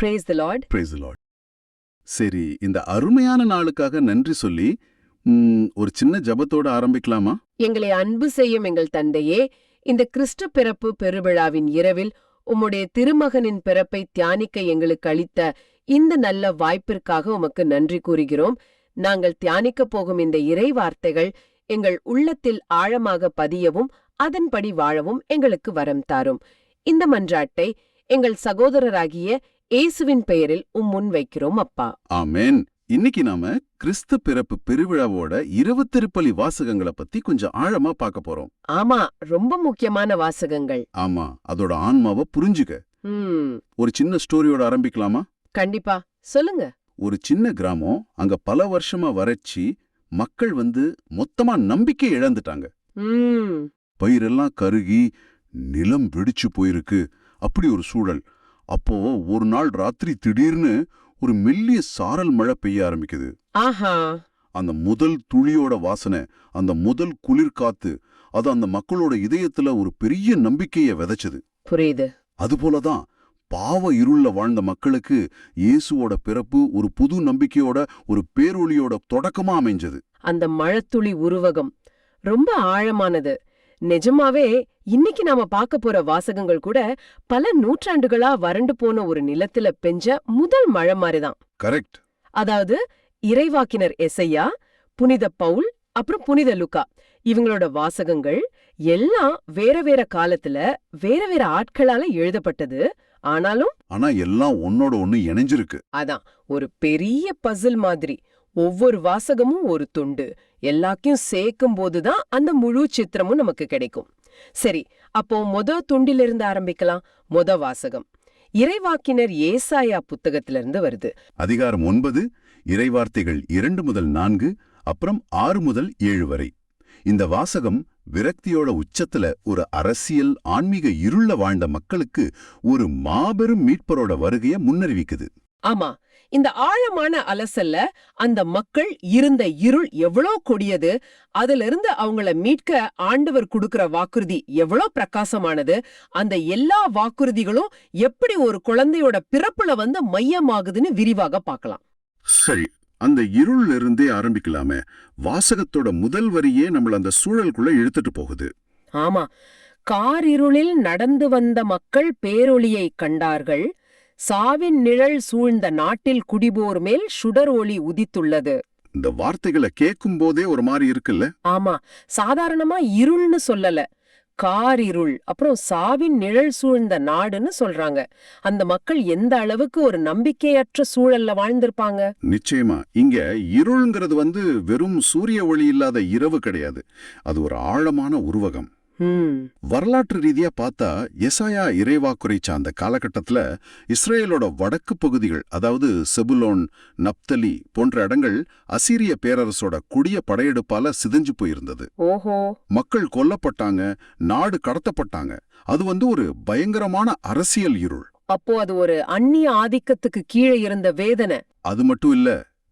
Praise the Lord. Praise the Lord. சரி, இந்த அருமையான நாளுக்காக நன்றி சொல்லி ஒரு சின்ன ஜெபத்தோட ஆரம்பிக்கலாமா? எங்களை அன்பு செய்யும் எங்கள் தந்தையே, இந்த கிறிஸ்து பிறப்பு பெருவிழாவின் இரவில் உம்முடைய திருமகனின் பிறப்பை தியானிக்க எங்களுக்கு அளித்த இந்த நல்ல வாய்ப்பிற்காக உமக்கு நன்றி கூறுகிறோம். நாங்கள் தியானிக்கப் போகும் இந்த இறை வார்த்தைகள் எங்கள் உள்ளத்தில் ஆழமாக பதியவும் அதன்படி வாழவும் எங்களுக்கு வரம் தாரும். இந்த மன்றாட்டை எங்கள் சகோதரராகிய இயேசுவின் பெயரில் முன் வைக்கிறோம் அப்பா. ஆமென். இன்னைக்கு நாம கிறிஸ்து பிறப்பு பெருவிழாவோட 20 திருப்பலி வாசகங்களை பத்தி கொஞ்சம் ஆழமா பார்க்க போறோம். ஆமா, ரொம்ப முக்கியமான வாசகங்கள். ஆமா, அதோட ஆன்மாவை புரிஞ்சுக்க. ஒரு சின்ன ஸ்டோரியோட ஆரம்பிக்கலாமா? கண்டிப்பா, சொல்லுங்க. ஒரு சின்ன கிராமம், அங்க பல வருஷமா வறட்சி, மக்கள் மொத்தமா நம்பிக்கை இழந்துட்டாங்க. பயிரெல்லாம் கருகி நிலம் வெடிச்சு போயிருக்கு. அப்படி ஒரு சூழல். அப்போ ஒரு நாள் ராத்திரி திடீர்னு ஒரு மெல்லிய சாரல் மழை பெய்ய ஆரம்பிக்குது. ஆஹா! அந்த முதல் துளியோட வாசனை, அந்த முதல் குளிர் காத்து, அது அந்த மக்களோட இதயத்துல ஒரு பெரிய நம்பிக்கையை விதைச்சது. புரியுது. அதுபோலதான் பாவ இருள்ல வாழ்ந்த மக்களுக்கு இயேசுவோட பிறப்பு ஒரு புது நம்பிக்கையோட, ஒரு பேரொளியோட தொடக்கமா அமைஞ்சது. அந்த மழைத்துளி உருவகம் ரொம்ப ஆழமானது. நிஜமாவே இன்னைக்கு நாம பார்க்க போற வாசகங்கள் கூட பல நூற்றாண்டுகளா வறண்டு போன ஒரு நிலத்துல பெஞ்ச முதல் மழை மாதிரிதான். கரெக்ட். அதாவது இறைவாக்கினர் எசையா, புனித பவுல், அப்புறம் புனித லூக்கா, இவங்களோட வாசகங்கள் எல்லாம் வேற வேற காலத்துல வேற வேற ஆட்களால எழுதப்பட்டது. ஆனா எல்லாம் ஒன்னோட ஒண்ணு இணைஞ்சிருக்கு. அதான் ஒரு பெரிய பசில் மாதிரி. ஒவ்வொரு வாசகமும் ஒரு துண்டு. எல்லாத்தையும் சேர்க்கும் போதுதான் அந்த முழு சித்திரமும் நமக்கு கிடைக்கும். சரி, அப்போ துண்டிலிருந்து ஆரம்பிக்கலாம். வாசகம் இறைவாக்கினர் ஏசாயா புத்தகத்திலிருந்து வருது. அதிகாரம் 9, இறைவார்த்தைகள் 2 முதல் 4, அப்புறம் 6 முதல் 7 வரை. இந்த வாசகம் விரக்தியோட உச்சத்துல ஒரு அரசியல் ஆன்மீக இருள வாழ்ந்த மக்களுக்கு ஒரு மாபெரும் மீட்பரோட வருகைய முன்னறிவிக்குது. ஆமா, இந்த ஆழமான அலசல்ல அந்த மக்கள் இருந்த இருள் எவ்வளோ கொடியது, அதுல இருந்து அவங்கள மீட்க ஆண்டவர் கொடுக்கிற வாக்குறுதி எவ்வளோ பிரகாசமானது, அந்த எல்லா வாக்குறுதிகளும் எப்படி ஒரு குழந்தையோட பிறப்புல மையமாகுதுன்னு விரிவாக பார்க்கலாம். சரி, அந்த இருள்ல இருந்தே ஆரம்பிக்கலாமே. வாசகத்தோட முதல் வரியே நம்மள அந்த சூழலுக்குள்ள இழுத்துட்டு போகுது. ஆமா, காரிருளில் நடந்து வந்த மக்கள் பேரொளியை கண்டார்கள். சாவின் நிழல் சூழ்ந்த நாட்டில் குடிபோர் மேல் சுடர் ஒளி உதித்துள்ளது. இந்த வார்த்தைகளை கேட்கும் போதே ஒரு மாதிரி இருக்குல்ல? ஆமா, சாதாரணமா இருள்னு சொல்லல, காரிருள், அப்புறம் சாவின் நிழல் சூழ்ந்த நாடுன்னு சொல்றாங்க. அந்த மக்கள் எந்த அளவுக்கு ஒரு நம்பிக்கையற்ற சூழல்ல வாழ்ந்திருப்பாங்க. நிச்சயமா. இங்க இருள்ங்கிறது வெறும் சூரிய ஒளி இல்லாத இரவு கிடையாது. அது ஒரு ஆழமான உருவகம். வரலாற்று ரீதியா பார்த்தா எசாயா இறைவாக்குரை சார்ந்த காலகட்டத்துல இஸ்ரேலோட வடக்கு பகுதிகள், அதாவது செபுலோன், நப்தலி போன்ற இடங்கள் அசீரிய பேரரசோட கொடிய படையெடுப்பால சிதைஞ்சு போயிருந்தது. மக்கள் கொல்லப்பட்டாங்க, நாடு கடத்தப்பட்டாங்க. அது ஒரு பயங்கரமான அரசியல் இருள். அப்போ அது ஒரு அந்நிய ஆதிக்கத்துக்கு கீழே இருந்த வேதனை. அது மட்டும் இல்ல,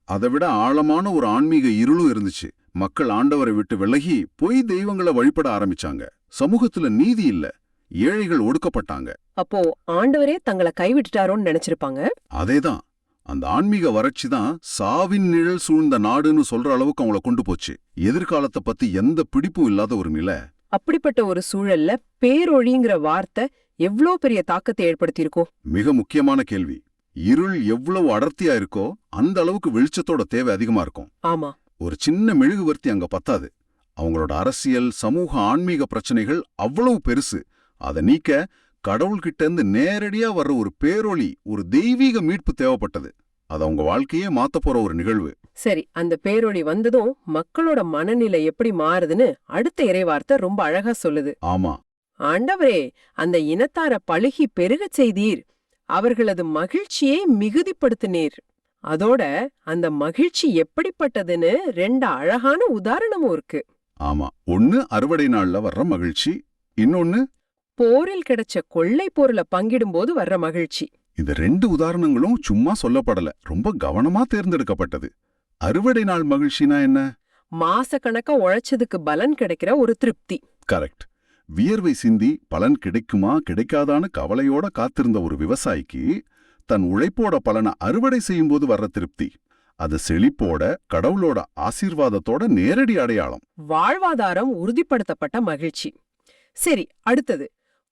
அதை விட ஆழமான ஒரு ஆன்மீக இருளும் இருந்துச்சு. மக்கள் ஆண்டவரை விட்டு விலகி பொய் தெய்வங்களை வழிபட ஆரம்பிச்சாங்க. சமூகத்துல நீதி இல்ல, ஏழைகள் ஒடுக்கப்பட்டாங்க. அப்போ ஆண்டவரே தங்களை கைவிட்டுட்டாரோன்னு நினைச்சிருப்பாங்க. அதேதான், அந்த ஆன்மீக வறட்சி தான் சாவின் நிழல் சூழ்ந்த நாடுன்னு சொல்ற அளவுக்கு அவங்கள கொண்டு போச்சு. எதிர்காலத்தை பத்தி எந்த பிடிப்பும் இல்லாத ஒரு நிலை. அப்படிப்பட்ட ஒரு சூழல்ல பேரொழிங்கிற வார்த்தை எவ்வளோ பெரிய தாக்கத்தை ஏற்படுத்தியிருக்கோம். மிக முக்கியமான கேள்வி. இருள் எவ்வளவு அடர்த்தியா இருக்கோ அந்த அளவுக்கு வெளிச்சத்தோட தேவை அதிகமா இருக்கும். ஆமா, ஒரு சின்ன மெழுகுவர்த்தி அங்க பத்தாது. அவங்களோட அரசியல், சமூக, ஆன்மீக பிரச்சனைகள் அவ்வளவு பெருசு. அதை நீக்க கடவுள்கிட்ட இருந்து நேரடியா வர்ற ஒரு பேரொளி, ஒரு தெய்வீக மீட்பு தேவைப்பட்டது. அது அவங்க வாழ்க்கையே மாத்த போற ஒரு நிகழ்வு. சரி, அந்த பேரொளி வந்ததும் மக்களோட மனநிலை எப்படி மாறுதுன்னு அடுத்த இறைவார்த்தை ரொம்ப அழகா சொல்லுது. ஆமா, ஆண்டவரே, அந்த இனத்தார பழுகி பெருகச் செய்தீர், அவர்களது மகிழ்ச்சியை மிகுதிப்படுத்தினீர். அதோட அந்த மகிழ்ச்சி எப்படிப்பட்டதுன்னு 2 அழகான உதாரணமும் இருக்கு. ஆமா, ஒன்னு அறுவடை நாள்ல வர்ற மகிழ்ச்சி, இன்னொன்னு போரில் கிடைச்ச கொள்ளை பொருளை பங்கிடும்போது வர்ற மகிழ்ச்சி. இந்த 2 உதாரணங்களும் சும்மா சொல்லப்படல, ரொம்ப கவனமா தேர்ந்தெடுக்கப்பட்டது. அறுவடை நாள் மகிழ்ச்சினா என்ன? மாச கணக்கா உழைச்சதுக்கு பலன் கிடைக்கிற ஒரு திருப்தி. கரெக்ட். வியர்வை சிந்தி பலன் கிடைக்குமா கிடைக்காதான்னு கவலையோட காத்திருந்த ஒரு விவசாயிக்கு தன் உழைப்போட பலனை அறுவடை செய்யும்போது வர்ற திருப்தி. அது செழிப்போட, கடவுளோட ஆசீர்வாதத்தோட நேரடி அடையாளம். வாழ்வாதாரம் உறுதிப்படுத்தப்பட்ட மகிழ்ச்சி. சரி, அடுத்தது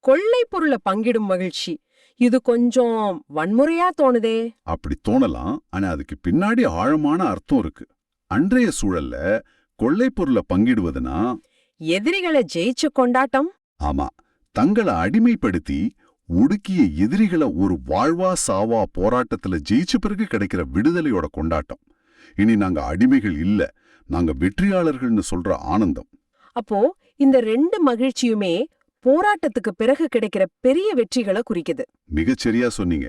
கொள்ளை பொருளை பங்கிடும் மகிழ்ச்சி. இது கொஞ்சம் வன்முறையா தோணுதே. அப்படி தோணலாம், ஆனா அதுக்கு பின்னாடி ஆழமான அர்த்தம் இருக்கு. அன்றைய சூழல்ல கொள்ளை பொருளை பங்கிடுவதுனா எதிரிகளை ஜெயிச்ச கொண்டாட்டம். ஆமா, தங்களை அடிமைப்படுத்தி ஒடுக்கிய எதிரிகளை ஒரு வாழ்வா சாவா போராட்டத்துல ஜெயிச்ச பிறகு கிடைக்கிற விடுதலையோட கொண்டாட்டம். இனி நாங்க அடிமைகள் இல்ல, நாங்க வெற்றியாளர்கள்னு சொல்ற ஆனந்தம். அப்போ இந்த ரெண்டு மகிழ்ச்சியுமே போராட்டத்துக்கு பிறகு கிடைக்கிற பெரிய வெற்றிகளை குறிக்குது. மிகச்சரியா சொன்னீங்க.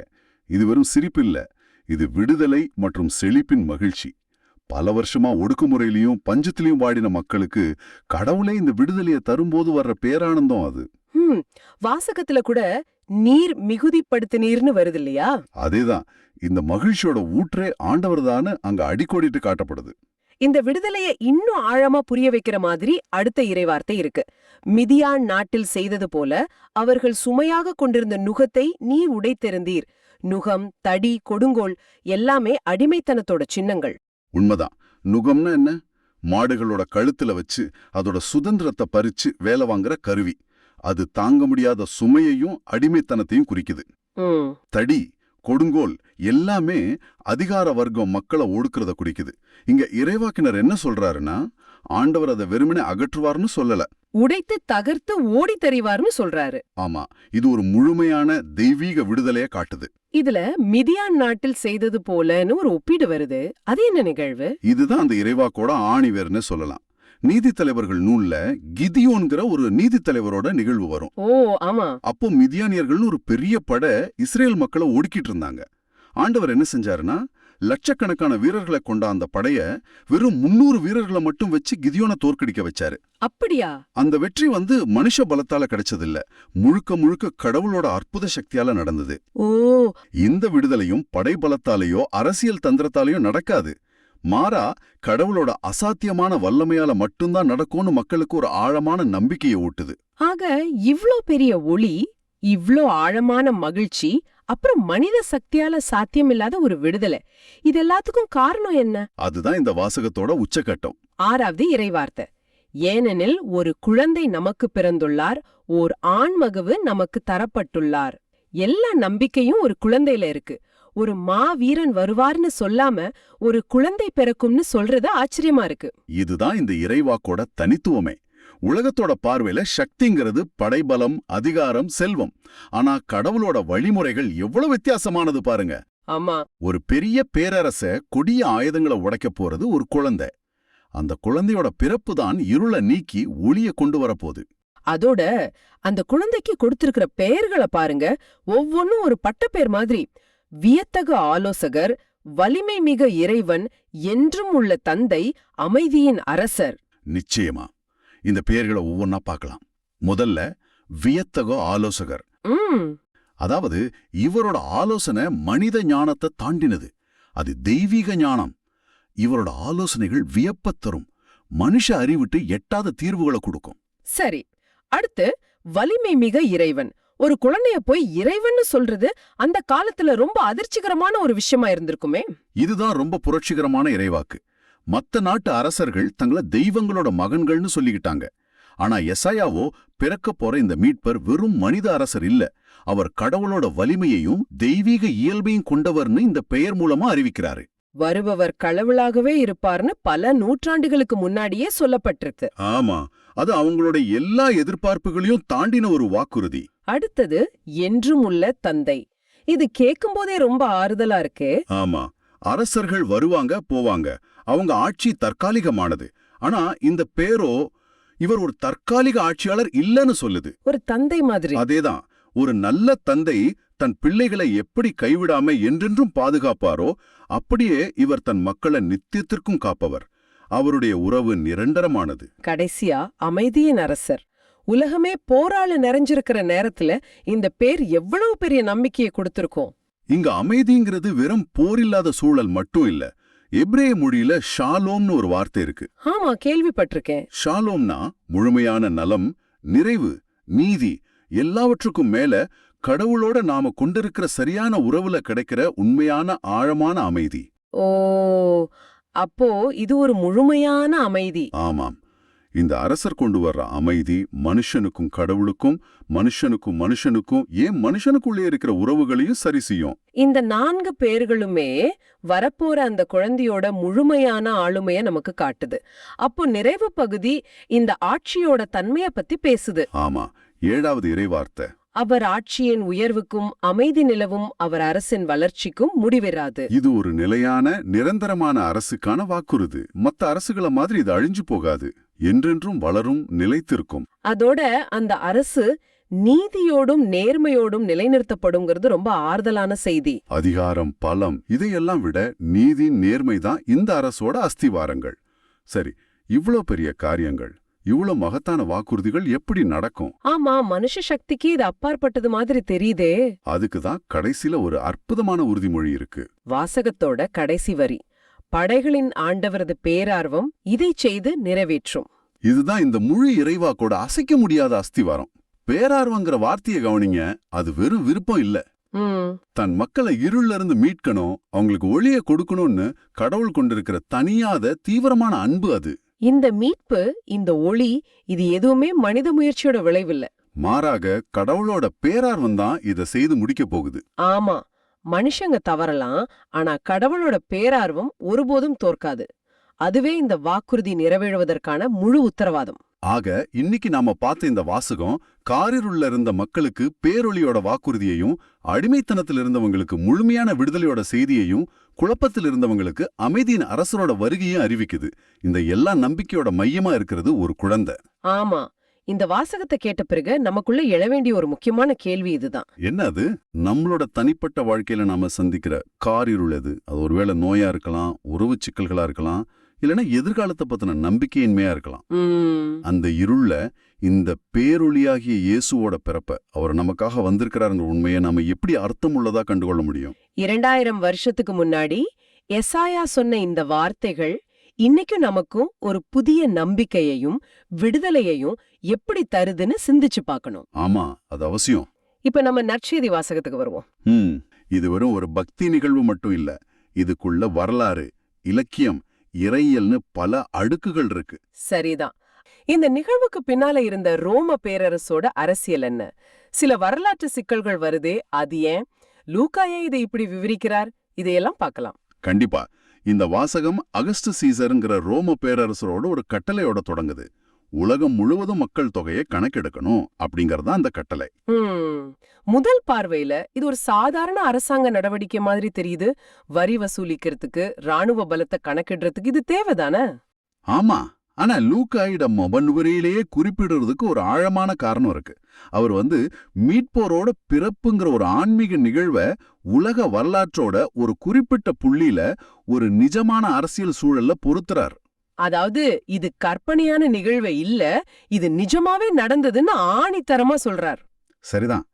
இது வெறும் சிரிப்பு இல்ல, இது விடுதலை மற்றும் செழிப்பின் மகிழ்ச்சி. பல வருஷமா ஒடுக்குமுறையிலையும் பஞ்சத்திலையும் வாடின மக்களுக்கு கடவுளே இந்த விடுதலையை தரும்போது வர்ற பேரானந்தம் அது. வாசகத்துல கூட நீர் மிகுதிப்படுத்தினீர்னு வருது இல்லையா? அதேதான், இந்த மகிழ்ச்சியோட ஊற்றே ஆண்டவர்தான்னு அங்க அடிக்கோடிட்டு காட்டப்படுது. இந்த விடுதலையை இன்னும் ஆழமா புரிய வைக்கிற மாதிரி அடுத்த இறைவார்த்தை இருக்கு. மிதியான் நாட்டில் செய்தது போல அவர்கள் சுமையாக கொண்டிருந்த நுகத்தை நீர் உடைத்தெறிந்தீர். நுகம், தடி, கொடுங்கோல் எல்லாமே அடிமைத்தனத்தோட சின்னங்கள். உண்மைதான். நுகம்னா என்ன? மாடுகளோட கழுத்துல வச்சு அதோட சுதந்திரத்தை பறிச்சு வேலை வாங்குற கருவி. அது தாங்க முடியாத சுமையையும் அடிமைத்தனத்தையும் குறிக்குது. தடி, கொடுங்கோல் எல்லாமே அதிகார வர்க்கம் மக்களை ஒடுக்கிறத குறிக்குது. இங்க இறைவாக்கினர் என்ன சொல்றாருன்னா, ஆண்டவர் அதை வெறுமனே அகற்றுவார்னு சொல்லல, உடைத்து தகர்த்து ஓடி தெரிவார்னு சொல்றாரு. ஆமா, இது ஒரு முழுமையான தெய்வீக விடுதலைய காட்டுது. இதுல மிதியான் நாட்டில் செய்தது போலன்னு ஒரு ஒப்பீடு வருது. அது என்ன நிகழ்வு? இதுதான் அந்த இறைவாக்கோட ஆணிவேர்னு சொல்லலாம். நீதித்தலைவர்கள் நூல்ல கிதியோன்கிற ஒரு நீதித்தலைவரோட நிகழ்வு வரும். ஓ ஆமா. அப்போ மிதியானியர்கள்னு ஒரு பெரிய படை இஸ்ரேல் மக்களை ஒடுக்கிட்டு இருந்தாங்க. ஆண்டவர் என்ன செஞ்சாருன்னா, லட்சக்கணக்கான வீரர்களை கொண்ட அந்த படைய வெறும் 300 வீரர்களை மட்டும் வச்சு கிதியோனை தோற்கடிக்க வச்சாரு. அப்படியா? அந்த வெற்றி மனுஷ பலத்தால கிடைச்சதில்ல, முழுக்க முழுக்க கடவுளோட அற்புத சக்தியால நடந்தது. ஓ, இந்த விடுதலையும் படை பலத்தாலேயோ அரசியல் தந்திரத்தாலேயோ நடக்காது. மாறா கடவுளோட அசாத்தியமான வல்லமையால மட்டும்தான் நடக்கும்னு மக்களுக்கு ஒரு ஆழமான நம்பிக்கையை ஊட்டுது. ஆக இவ்ளோ பெரிய ஒளி, இவ்ளோ ஆழமான மகிழ்ச்சி, அப்புறம் மனித சக்தியால சாத்தியமில்லாத ஒரு விடுதலை, இது எல்லாத்துக்கும் காரணம் என்ன? அதுதான் இந்த வாசகத்தோட உச்சகட்டம். 6வது இறைவார்த்தை. ஏனெனில் ஒரு குழந்தை நமக்கு பிறந்துள்ளார், ஓர் ஆண்மகவு நமக்கு தரப்பட்டுள்ளார். எல்லா நம்பிக்கையும் ஒரு குழந்தையில இருக்கு. ஒரு மாவீரன் வருவார்னு சொல்லாம ஒரு குழந்தை பிறக்கும்னு சொல்றது ஆச்சரியமா இருக்கு. இதுதான் இந்த இறைவாக்கோட தனித்துவமே. உலகத்தோட பார்வையில சக்திங்கிறது படைபலம், அதிகாரம், செல்வம். ஆனா கடவுளோட வழிமுறைகள் எவ்வளவு வித்தியாசமானது பாருங்க. ஆமா, ஒரு பெரிய பேரரச கொடிய ஆயுதங்களை உடைக்க போறது ஒரு குழந்தை. அந்த குழந்தையோட பிறப்பு தான் இருளை நீக்கி ஒளிய கொண்டு வரப்போகுது. அதோட அந்த குழந்தைக்கு கொடுத்திருக்கிற பெயர்களை பாருங்க, ஒவ்வொன்னும் ஒரு பட்டப்பேர் மாதிரி. வியத்தகு ஆலோசகர், வலிமை மிக இறைவன், என்றும் உள்ள தந்தை, அமைதியின் அரசர். நிச்சயமா இந்த பெயர்களை ஒவ்வொன்னா பார்க்கலாம். முதல்ல வியத்தகு ஆலோசகர். அதாவது இவரோட ஆலோசனை மனித ஞானத்தை தாண்டினது. அது தெய்வீக ஞானம். இவரோட ஆலோசனைகள் வியப்பத் தரும், மனுஷ அறிவிட்டு எட்டாத தீர்வுகளை கொடுக்கும். சரி, அடுத்து வலிமை மிக இறைவன். ஒரு குழந்தைய போய் இறைவன்னு சொல்றது அந்த காலத்துல ரொம்ப அதிர்ச்சிகரமான ஒரு விஷயமா இருந்திருக்குமே. இதுதான் ரொம்ப புரட்சிகரமான இறைவாக்கு. மத்த நாட்டு அரசர்கள் தங்களை தெய்வங்களோட மகன்கள்னு சொல்லிக்கிட்டாங்க. ஆனா எசாயாவோ பிறக்க போற இந்த மீட்பர் வெறும் மனித அரசர் இல்ல, அவர் கடவுளோட வலிமையையும் தெய்வீக இயல்பையும் கொண்டவர்னு இந்த பெயர் மூலமா அறிவிக்கிறாரு. வருபவர் கடவுளாகவே இருப்பார்னு பல நூற்றாண்டுகளுக்கு முன்னாடியே சொல்லப்பட்டிருக்கு. ஆமா, அது அவங்களோட எல்லா எதிர்பார்ப்புகளையும் தாண்டின ஒரு வாக்குறுதி. அடுத்தது என்றும் உள்ள தந்தை. இது கேட்கும்போதே ரொம்ப ஆறுதலா இருக்கு. ஆமா, அரசர்கள் வருவாங்க போவாங்க, அவங்க ஆட்சி தற்காலிகமானது. ஆனா இந்த பேரோ இவர் ஒரு தற்காலிக ஆட்சியாளர் இல்லன்னு சொல்லுது. ஒரு தந்தை மாதிரி. அதேதான், ஒரு நல்ல தந்தை தன் பிள்ளைகளை எப்படி கைவிடாம என்றென்றும் பாதுகாப்பாரோ அப்படியே இவர் தன் மக்களை நித்தியத்திற்கும் காப்பவர். அவருடைய உறவு நிரந்தரமானது. கடைசியா அமைதியின் அரசர். உலகமே போரால நிறைஞ்சிருக்கிற நேரத்துல இந்த பேர் எவ்வளவு பெரிய நம்பிக்கையை கொடுத்திருக்கோம். இங்க அமைதிங்கிறது வெறும் போரில்லாத சூழல் மட்டும் இல்ல. எபிரேய மொழியில ஷாலோம்னு ஒரு வார்த்தை இருக்கு. ஆமா, கேள்விப்பட்டிருக்கேன். ஷாலோம்னா முழுமையான நலம், நிறைவு, நீதி, எல்லாவற்றுக்கும் மேல கடவுளோட நாம கொண்டிருக்கிற சரியான உறவுல கிடைக்கிற உண்மையான ஆழமான அமைதி. ஓ, அப்போ இது ஒரு முழுமையான அமைதி. ஆமாம். இந்த அரசர் கொண்டு வர்ற அமைதி மனுஷனுக்கும் கடவுளுக்கும், மனுஷனுக்கும் மனுஷனுக்கும், ஏன் மனுஷனுக்குள்ளே இருக்கிற உறவுகளையும் சரி செய்யும். இந்த 4 பேர்களுமே வரப்போற அந்த குழந்தையோட முழுமையான ஆளுமைய நமக்கு காட்டுது. அப்போ நிறைவு பகுதி இந்த ஆட்சியோட தன்மைய பத்தி பேசுது. ஆமா, 7வது இறைவார்த்தை. அவர் ஆட்சியின் உயர்வுக்கும் அமைதி நிலவும் அவர் அரசின் வளர்ச்சிக்கும் முடிவிராது. இது ஒரு நிலையான, நிரந்தரமான அரசுக்கான வாக்குறுதி. மத்த அரசுகளை மாதிரி இது அழிஞ்சு போகாது, என்றென்றும் வளரும், நிலைத்திருக்கும். அதோட அந்த அரசு நீதியோடும் நேர்மையோடும் நிலைநிறுத்தப்படுங்கிறது ரொம்ப ஆறுதலான செய்தி. அதிகாரம், பலம் இதையெல்லாம் விட நீதி, நேர்மைதான் இந்த அரசோட அஸ்திவாரங்கள். சரி, இவ்ளோ பெரிய காரியங்கள், இவ்ளோ மகத்தான வாக்குறுதிகள் எப்படி நடக்கும்? ஆமா, மனுஷ சக்திக்கு இது அப்பாற்பட்டது மாதிரி தெரியுதே. அதுக்குதான் கடைசில ஒரு அற்புதமான உறுதிமொழி இருக்கு. வாசகத்தோட கடைசி வரி, படைகளின் ஆண்டவரது பேரார்வம் இதை செய்து நிறைவேற்றும். இதுதான் இந்த முழு இறைவாக்கோட அசைக்க முடியாத அஸ்திவாரம். பேரார்வங்கிற வார்த்தையை கவனிங்க. அது வெறும் விருப்பம் இல்ல. தன் மக்களை இருள்ல இருந்து மீட்கணும், அவங்களுக்கு ஒளியை கொடுக்கணும்னு கடவுள் கொண்டிருக்கிற தனியாத தீவிரமான அன்பு அது. இந்த மீட்பு, இந்த ஒளி, இது எதுவுமே மனித முயற்சியோட விளைவில்ல. மாறாக கடவுளோட பேரார்வம் தான் இதை செய்து முடிக்க போகுது. ஆமா, மனுஷங்க தவறலாம், ஆனா கடவுளோட பேரார்வம் ஒருபோதும் தோற்காது. அதுவே இந்த வாக்குறுதி நிறைவேறுவதற்கான முழு உத்தரவாதம். ஆக இன்னைக்கு நாம பார்த்த இந்த வாசகம் காரிருள்ல இருந்த மக்களுக்கு பேரொளியோட வாக்குறுதியையும், அடிமைத்தனத்தில் இருந்தவங்களுக்கு முழுமையான விடுதலையோட செய்தியையும், குழப்பத்தில் இருந்தவங்களுக்கு அமைதியின் அரசரோட வருகையும் அறிவிக்குது. இந்த எல்லா நம்பிக்கையோட மையமா இருக்கிறது ஒரு குழந்தை. ஆமா, இந்த வாசகத்தை கேட்ட பிறகு நமக்குள்ள எழ வேண்டிய ஒரு முக்கியமான கேள்வி இதுதான். என்ன அது? நம்மளோட தனிப்பட்ட வாழ்க்கையில நாம சந்திக்கிற காரிருள் எது? அது ஒருவேளை நோயா இருக்கலாம், உறவு சிக்கல்களா இருக்கலாம், இல்லைன்னா எதிர்காலத்தை பத்தின நம்பிக்கையின்மையா இருக்கலாம். அந்த இருள்ல இந்த பேரொளியாகிய இயேசுவோட பிறப்ப, அவர் நமக்காக வந்திருக்கிறாருங்கிற உண்மையை நாம எப்படி அர்த்தமுள்ளதா கண்டுகொள்ள முடியும்? 2000 வருஷத்துக்கு முன்னாடி எசாயா சொன்ன இந்த வார்த்தைகள் இன்னைக்கும் நமக்கும் ஒரு புதிய நம்பிக்கையையும் விடுதலையையும் எப்படி தருதுன்னு சிந்திச்சு பார்க்கணும். ஆமா, அது அவசியம். இப்ப நம்ம நற்செய்தி வாசகத்துக்கு வருவோம். இது வெறும் ஒரு பக்தி நிகழ்வு மட்டும் இல்ல. இதுக்குள்ள வரலாறு, இலக்கியம், இறையியல்னு பல அடுக்குகள் இருக்கு. சரிதான். இந்த நிகழ்வுக்கு பின்னால இருந்த ரோம பேரரசோட அரசியல் என்ன? சில வரலாற்று சிக்கல்கள் வருதே, அது ஏன்? லூக்கா ஏன் இதை இப்படி விவரிக்கிறார்? இதையெல்லாம் பார்க்கலாம். கண்டிப்பா. இந்த வாசகம் அகஸ்டு சீசருங்கிற ரோம பேரரசரோட ஒரு கட்டளையோட தொடங்குது. உலகம் முழுவதும் மக்கள் தொகையை கணக்கெடுக்கணும் அப்படிங்கறதா அந்த கட்டளை. முதல் பார்வையில இது ஒரு சாதாரண அரசாங்க நடவடிக்கை மாதிரி தெரியுது. வரி வசூலிக்கிறதுக்கு, ராணுவ பலத்தை கணக்கிடுறதுக்கு இது தேவைதானே? ஆமா, ஆனா லூக்காயிடம் முன்னுரையிலேயே குறிப்பிடுறதுக்கு ஒரு ஆழமான காரணம் இருக்கு. அவர் மீட்போரோட பிறப்புங்கிற ஒரு ஆன்மீக நிகழ்வை உலக வரலாற்றோட ஒரு குறிப்பிட்ட புள்ளியில ஒரு நிஜமான அரசியல் சூழல்ல பொருத்துறார். அதாவது இது கற்பனையான நிகழ்வே இல்ல, இது நிஜமாவே நடந்ததுன்னு ஆணித்தரமா சொல்றார். சரிதான்.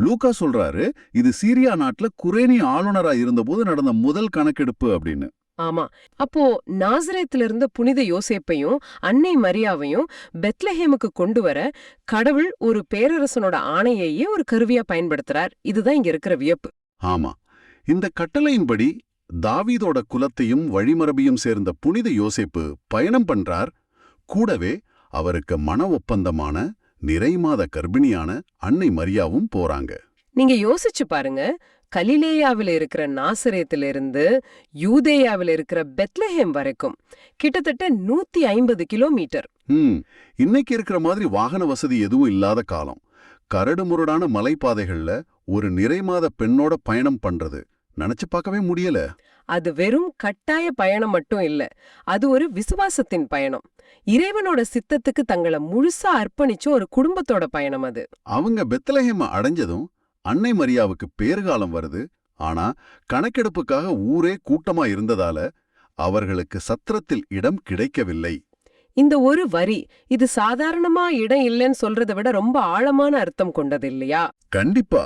லூக்கா சொல்றாரு, இது சீரியா நாட்டுல குரேனி ஆளுநரா இருந்தபோது நடந்த முதல் கணக்கெடுப்பு அப்படின்னு. ஆமா, அப்போ நாசரேத்துல இருந்த புனித யோசேப்பையும் அன்னை மரியாவையும் பெத்லஹேமுக்கு கொண்டு வர கடவுள் ஒரு பேரரசனோட ஆணையையே ஒரு கருவியா பயன்படுத்துறார். இதுதான் இங்க இருக்கிற வியப்பு. ஆமா, இந்த கட்டளையின்படி தாவீதோட குலத்தையும் வழிமரபையும் சேர்ந்த புனித யோசேப்பு பயணம் பண்றார். கூடவே அவருக்கு மன ஒப்பந்தமான நிறைமாத கர்ப்பிணியான அன்னை மரியாவும் போறாங்க. நீங்க யோசிச்சு பாருங்க, கலிலேயாவில் இருக்கிற நாசரேத்துல இருந்து யூதேயாவில் இருக்கிற பெத்லஹேம் வரைக்கும் கிட்டத்தட்ட 150 கிலோமீட்டர். இன்னைக்கு இருக்கிற மாதிரி வாகன வசதி எதுவும் இல்லாத காலம். கரடு முரடான மலைப்பாதைகள்ல ஒரு நிறைமாத பெண்ணோட பயணம் பண்றது நினைச்சு பார்க்கவே முடியல. அது வெறும் கட்டாய பயணம் மட்டும் இல்ல, அது ஒரு விசுவாசத்தின் பயணம். இறைவனோட சித்தத்துக்கு தங்களை முழுசா அர்ப்பணிச்ச ஒரு குடும்பத்தோட பயணம் அது. அவங்க பெத்லஹேம் அடைஞ்சதும் அன்னை மரியாவுக்கு பேறுகாலம் வருது. ஆனா கணக்கெடுப்புக்காக ஊரே கூட்டமா இருந்ததால அவர்களுக்கு சத்திரத்தில் இடம் கிடைக்கவில்லை. இந்த ஒரு வரி, இது சாதாரணமா இடம் இல்லைன்னு சொல்றதை விட ரொம்ப ஆழமான அர்த்தம் கொண்டது இல்லையா? கண்டிப்பா.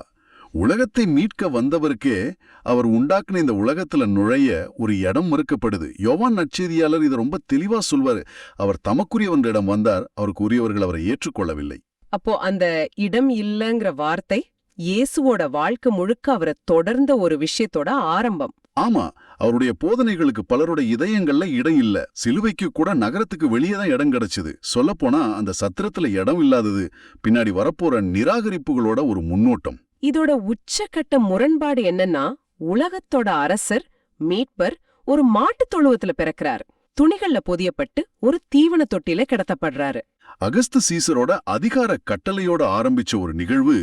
உலகத்தை மீட்க வந்தவருக்கே அவர் உண்டாக்குன இந்த உலகத்துல நுழைய ஒரு இடம் மறுக்கப்படுது. யோவான் நற்செய்தியாளர் இது ரொம்ப தெளிவா சொல்வாரு. அவர் தமக்குரியவன்றிடம் வந்தார், அவருக்கு உரியவர்கள் அவரை ஏற்றுக்கொள்ளவில்லை. அப்போ அந்த இடம் இல்லங்கிற வார்த்தை இயேசுவோட வாழ்க்கை முழுக்க அவரை தொடர்ந்த ஒரு விஷயத்தோட ஆரம்பம். ஆமா, அவருடைய போதனைகளுக்கு பலரோட இதயங்கள்ல இடம் இல்ல. சிலுவைக்கு கூட நகரத்துக்கு வெளியே தான் இடம் கிடைச்சது. சொல்லப்போனா அந்த சத்திரத்துல இடம் இல்லாதது பின்னாடி வரப்போற நிராகரிப்புகளோட ஒரு முன்னோட்டம். இதோட உச்சக்கட்ட முரண்பாடு என்னன்னா, உலகத்தோட அரசர், மீட்பர் ஒரு மாட்டுத் தொழுவத்துல பிறக்கிறார். துணிகள்ல பொதியப்பட்டு ஒரு தீவன தொட்டில கிடத்தப்படுறாரு. அகஸ்து சீசரோட அதிகார கட்டளையோட ஆரம்பிச்ச ஒரு நிகழ்வு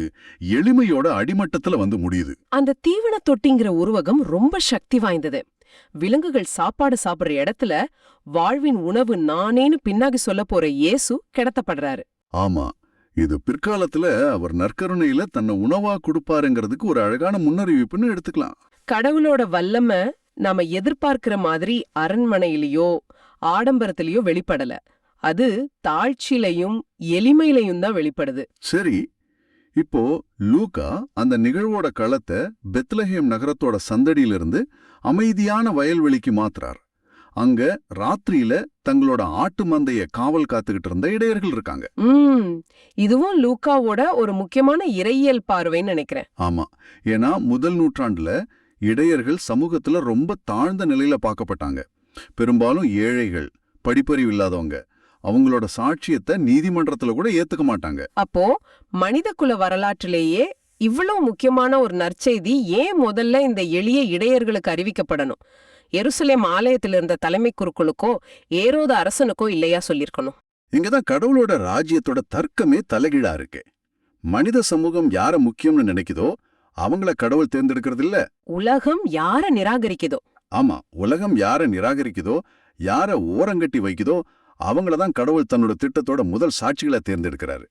எளிமையோட அடிமட்டத்துல வந்து முடியுது. அந்த தீவன தொட்டிங்கிற உருவகம் ரொம்ப சக்தி வாய்ந்தது. விலங்குகள் சாப்பாடு சாப்பிடுற இடத்துல வாழ்வின் உணவு நானேன்னு பின்னாடி சொல்ல போற இயேசு கிடத்தப்படுறாரு. ஆமா, இது பிற்காலத்துல அவர் நற்கருணையில தன்னை உணவா கொடுப்பாருங்கிறதுக்கு ஒரு அழகான முன்னறிவிப்புன்னு எடுத்துக்கலாம். கடவுளோட வல்லமை நாம எதிர்பார்க்கிற மாதிரி அரண்மனையிலயோ ஆடம்பரத்திலயோ வெளிப்படல. அது தாழ்ச்சியிலையும் எளிமையிலையும் தான் வெளிப்படுது. சரி, இப்போ லூக்கா அந்த நிகழ்வோட களத்தை பெத்லஹேம் நகரத்தோட சந்தடியிலிருந்து அமைதியான வயல்வெளிக்கு மாத்துறார். அங்க ராத்திரியில தங்களோட ஆட்டு மந்தைய காவல் காத்துக்கிட்டு இருந்த இடையர்கள் இருக்காங்க. இதுவும் லூக்காவோட ஒரு முக்கியமான இறையியல் பார்வைன்னு நினைக்கிறேன். ஆமா, ஏன்னா முதல் நூற்றாண்டுல இடையர்கள் சமூகத்துல ரொம்ப தாழ்ந்த நிலையில பார்க்கப்பட்டாங்க. பெரும்பாலும் ஏழைகள், படிப்பறிவு இல்லாதவங்க. அவங்களோட சாட்சியத்தை நீதிமன்றத்துல கூட ஏத்துக்க மாட்டாங்க. அப்போ மனித குல வரலாற்றிலேயே இவ்வளவு முக்கியமான ஒரு நற்செய்தி ஏன் முதல்ல இந்த எளிய இடையர்களுக்கு அறிவிக்கப்படணும்? எருசலேம் ஆலயத்தில் இருந்த தலைமை குருக்களுக்கோ ஏரோது அரசனுக்கோ இல்லையா சொல்லிருக்கணும்? இங்கதான் கடவுளோட ராஜ்யத்தோட தர்க்கமே தலைகீழா இருக்கு. மனித சமூகம் யார முக்கியம்னு நினைக்குதோ அவங்கள கடவுள் தேர்ந்தெடுக்கிறது இல்ல. உலகம் யார நிராகரிக்குதோ. ஆமா, உலகம் யார நிராகரிக்குதோ, யார ஓரங்கட்டி வைக்குதோ அவங்களதான் கடவுள் தன்னோட திட்டத்தோட முதல் சாட்சிகளை தேர்ந்தெடுக்கிறாரு.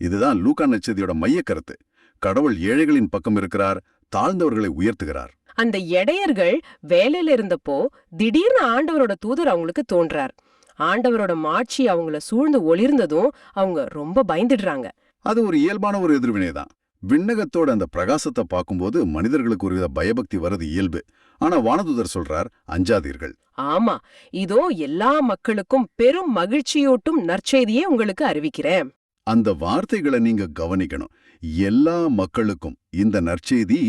இதுதான் லூக்கா நற்செய்தியோட மைய கருத்து. கடவுள் ஏழைகளின் பக்கம் இருக்கிறார், தாழ்ந்தவர்களை உயர்த்துகிறார். அந்த இடையர்கள் வேலையில இருந்தப்போ திடீர்னு ஆண்டவரோட தூதர் அவங்களுக்கு தோன்றார். ஆண்டவரோட மாட்சி அவங்கள சூழ்ந்து ஒளிர்ந்ததும் அவங்க ரொம்ப பயந்துடுறாங்க. அது ஒரு இயல்பான ஒரு எதிர்வினைதான். விண்ணகத்தோட அந்த பிரகாசத்தை பார்க்கும்போது மனிதர்களுக்கு ஒருவித பயபக்தி வருது இயல்பு. ஆனா வானதூதர் சொல்றார், அஞ்சாதீர்கள். ஆமா, இதோ எல்லா மக்களுக்கும் பெரும் மகிழ்ச்சியூட்டும் நற்செய்தியே உங்களுக்கு அறிவிக்கிறேன். அந்த வார்த்தைகளை நீங்க கவனிக்கணும். எல்லா மக்களுக்கும். இந்த நற்செய்தி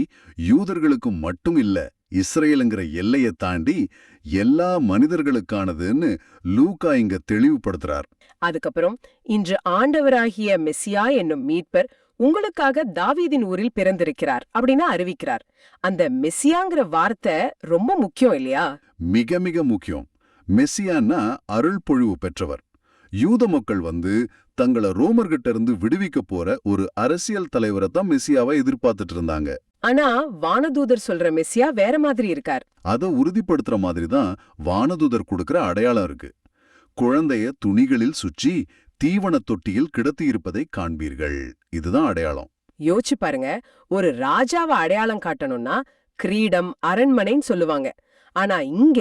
யூதர்களுக்கும் மட்டும் இல்ல, இஸ்ரேலுங்கிற எல்லையை தாண்டி எல்லா மனிதர்களுக்கானதுன்னு லூக்கா இங்க தெளிவுபடுத்துறார். அதுக்கப்புறம், இன்று ஆண்டவராகிய மெசியா என்னும் மீட்பர் உங்களுக்காக தாவீதின் ஊரில் பிறந்திருக்கிறார் அப்படின்னு அறிவிக்கிறார். அந்த மெசியாங்கிற வார்த்தை ரொம்ப முக்கியம் இல்லையா? மிக மிக முக்கியம். மெசியான்னா அருள் பொழிவு பெற்றவர். யூத மக்கள் தங்களை ரோமர்கிட்ட இருந்து விடுவிக்க போற ஒரு அரசியல் தலைவரை தான் மெசியாவை எதிர்பார்த்துட்டு இருந்தாங்க. ஆனா வானதூதர் சொல்ற மெசியா வேற மாதிரி இருக்கார். அதை உறுதிப்படுத்துற மாதிரி தான் வானதூதர் கொடுக்கிற அடையாளம் இருக்கு. குழந்தைய துணிகளில் சுற்றி தீவன தொட்டியில் கிடத்தியிருப்பதை காண்பீர்கள். இதுதான் அடையாளம். யோசிச்சு பாருங்க, ஒரு ராஜாவை அடையாளம் காட்டணும்னா கிரீடம், அரண்மனைன்னு சொல்லுவாங்க. ஆனா இங்க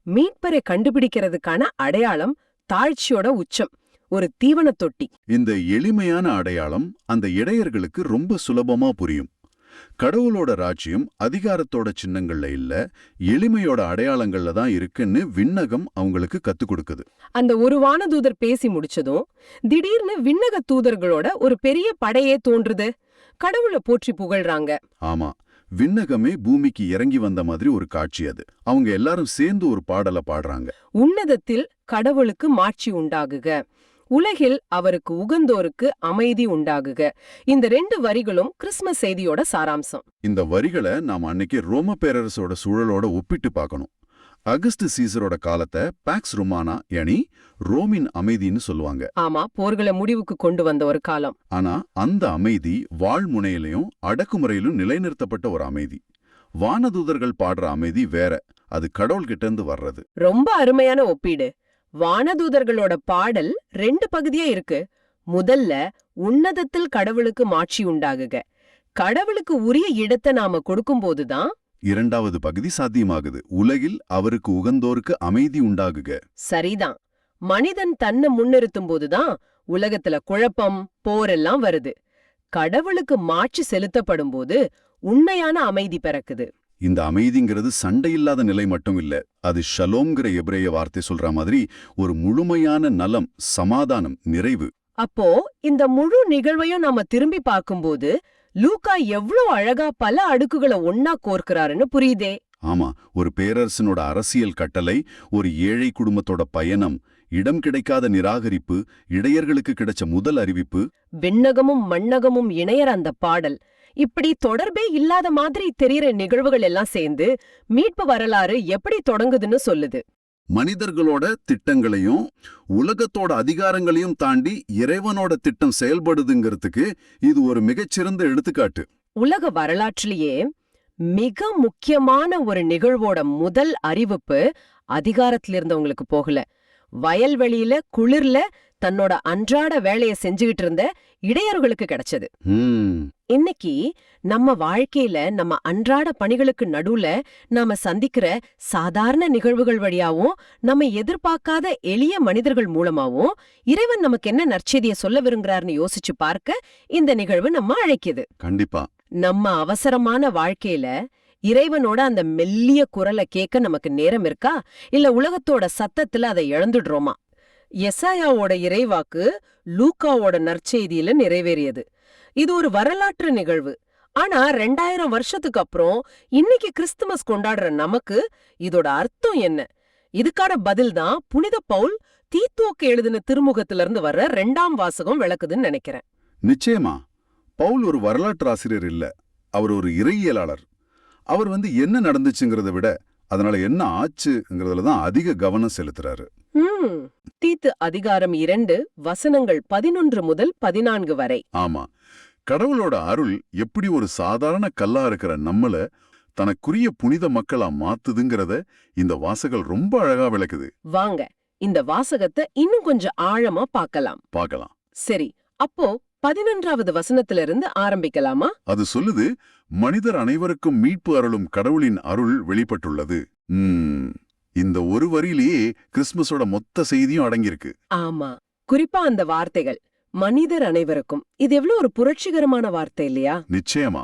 மீட்பரை கண்டுபிடிக்கிறதுக்கான அடையாளம் தாழ்ச்சியோட உச்சம், ஒரு தீவன தொட்டி. இந்த எளிமையான அடையாளம் அந்த இடையர்களுக்கு ரொம்ப சுலபமா புரியும். கடவுளோட ராஜ்யம் அதிகாரத்தோட சின்னங்கள்ல இல்ல, எளிமையோட அடையாளங்கள்ல தான் இருக்குன்னு விண்ணகம் அவங்களுக்கு கத்துக் கொடுக்குது. அந்த ஒரு வானதூதர் பேசி முடிச்சதும் திடீர்னு விண்ணக தூதர்களோட ஒரு பெரிய படையே தோன்றுது. கடவுளை போற்றி புகழ்றாங்க. ஆமா, விண்ணகமே பூமிக்கு இறங்கி வந்த மாதிரி ஒரு காட்சி அது. அவங்க எல்லாரும் சேர்ந்து ஒரு பாடலை பாடுறாங்க. உன்னதத்தில் கடவுளுக்கு மாட்சி உண்டாகுக, உலகில் அவருக்கு உகந்தோருக்கு அமைதி உண்டாகுக. இந்த 2 வரிகளும் கிறிஸ்மஸ் செய்தியோட சாராம்சம். இந்த வரிகளை நாம் அன்னைக்கு ரோம பேரரசோட சூழலோட ஒப்பிட்டு பார்க்கணும். அகஸ்து சீசரோட காலத்தை பாக்ஸ் ரொமானா, யானி ரோமின் அமைதின்னு சொல்லுவாங்க. ஆமா, போர்களை முடிவுக்கு கொண்டு வந்த ஒரு காலம். ஆனா அந்த அமைதி வாழ்முனையிலையும் அடக்குமுறையிலும் நிலைநிறுத்தப்பட்ட ஒரு அமைதி. வானதூதர்கள் பாடுற அமைதி வேற, அது கடவுள்கிட்ட இருந்து வர்றது. ரொம்ப அருமையான ஒப்பீடு. வானதூதர்களோட பாடல் 2 பகுதியா இருக்கு. முதல்ல உன்னதத்தில் கடவுளுக்கு மாட்சி உண்டாகுக, கடவுளுக்கு உரிய இடத்தை நாம கொடுக்கும்போதுதான். இரண்டாவது பகுதி சாத்தியமாகுது, உலகில் அவருக்கு உகந்தோருக்கு அமைதி உண்டாகுக. சரிதான், மனிதன் தன்னை முன்னிறுத்தும் போதுதான் உலகத்துல குழப்பம், போரெல்லாம் வருது. கடவுளுக்கு மாட்சி செலுத்தப்படும் போது உண்மையான அமைதி பிறக்குது. இந்த அமைதிங்கிறது சண்டையில்லாத நிலை மட்டும் இல்ல, அது ஷலோம்ங்கிற எபிரேய வார்த்தை சொல்ற மாதிரி ஒரு முழுமையான நலம், சமாதானம், நிறைவு. அப்போ இந்த முழு நிகழ்வையும் நாம திரும்பி பார்க்கும்போது லூக்கா எவ்ளோ அழகா பல அடுக்குகளை ஒன்னா கோர்க்கிறாருன்னு புரியுதே. ஆமா, ஒரு பேரரசனோட அரசியல் கட்டளை, ஒரு ஏழை குடும்பத்தோட பயணம், இடம் கிடைக்காத நிராகரிப்பு, இடையர்களுக்கு கிடைச்ச முதல் அறிவிப்பு. விண்ணகமும் மண்ணகமும் இணையற அந்த பாடல், இப்படி தொடர்பே இல்லாத மாதிரி தெரியற நிகழ்வுகள் எல்லாம் சேர்ந்து மீட்பு வரலாறு எப்படி தொடங்குதுன்னு சொல்லுது. மனிதர்களோட திட்டங்களையும் உலகத்தோட அதிகாரங்களையும் தாண்டி இறைவனோட திட்டம் செயல்படுதுங்கிறதுக்கு இது ஒரு மிகச்சிறந்த எடுத்துக்காட்டு. உலக வரலாற்றிலேயே மிக முக்கியமான ஒரு நிகழ்வோட முதல் அறிவிப்பு அதிகாரத்துல இருந்தவங்களுக்கு போகல. வயல்வெளியில குளிர்ல தன்னோட அன்றாட வேலையை செஞ்சுகிட்டு இருந்த இடையர்களுக்கு கிடைச்சது. இன்னைக்கு நம்ம வாழ்க்கையில நம்ம அன்றாட பணிகளுக்கு நடுவுல நாம சந்திக்கிற சாதாரண நிகழ்வுகள் வழியாவும் நம்ம எதிர்பார்க்காத எளிய மனிதர்கள் மூலமாவும் இறைவன் நமக்கு என்ன நற்செய்தியை சொல்ல விரும்புறாருன்னு யோசிச்சு பார்க்க இந்த நிகழ்வு நம்ம அழைக்குது. கண்டிப்பா நம்ம அவசரமான வாழ்க்கையில இறைவனோட அந்த மெல்லிய குரலை கேட்க நமக்கு நேரம் இருக்கா, இல்ல உலகத்தோட சத்தத்துல அதை இழந்துடுறோமா? எசாயாவோட இறைவாக்கு லூக்காவோட நற்செய்தியில நிறைவேறியது. இது ஒரு வரலாற்று நிகழ்வு. ஆனா 2000 வருஷத்துக்கு அப்புறம் இன்னைக்கு கிறிஸ்துமஸ் கொண்டாடுற நமக்கு இதோட அர்த்தம் என்ன? இதுக்கான பதில் தான் புனித பவுல் தீத்துவுக்கு எழுதின திருமுகத்துல இருந்து வர்ற 2ஆம் வாசகம் விளக்குதுன்னு நினைக்கிறேன். நிச்சயமா. பவுல் ஒரு வரலாற்று ஆசிரியர் இல்ல, அவர் ஒரு இறையியலாளர். அவர் என்ன நடந்துச்சுங்கிறத விட அதனால என்ன ஆச்சுங்கிறதுல தான் அதிக கவனம் செலுத்துறாரு. தீத்து அதிகாரம் 2 வசனங்கள் 11 முதல் 14 வரை. ஆமா, கடவுளோட அருள் எப்படி ஒரு சாதாரண கல்லா இருக்கிற நம்மள தனக்குரிய புனித மக்களா மாத்துதுங்கிறத இந்த வாசகம் ரொம்ப அழகா விளக்குது. வாங்க இந்த வாசகத்தை இன்னும் கொஞ்சம் ஆழமா பார்க்கலாம். சரி, அப்போ 11வது வசனத்திலிருந்து ஆரம்பிக்கலாமா? அது சொல்லுது, மனிதர் அனைவருக்கும் மீட்பு அருளும் கடவுளின் அருள் வெளிப்பட்டுள்ளது. இந்த ஒரு வரியிலேயே கிறிஸ்துமஸோட மொத்த செய்தியும் அடங்கியிருக்கு. ஆமா, குறிப்பா அந்த வார்த்தைகள் மனிதர் அனைவருக்கும். இது எவ்வளவு ஒரு புரட்சிகரமான வார்த்தை இல்லையா? நிச்சயமா.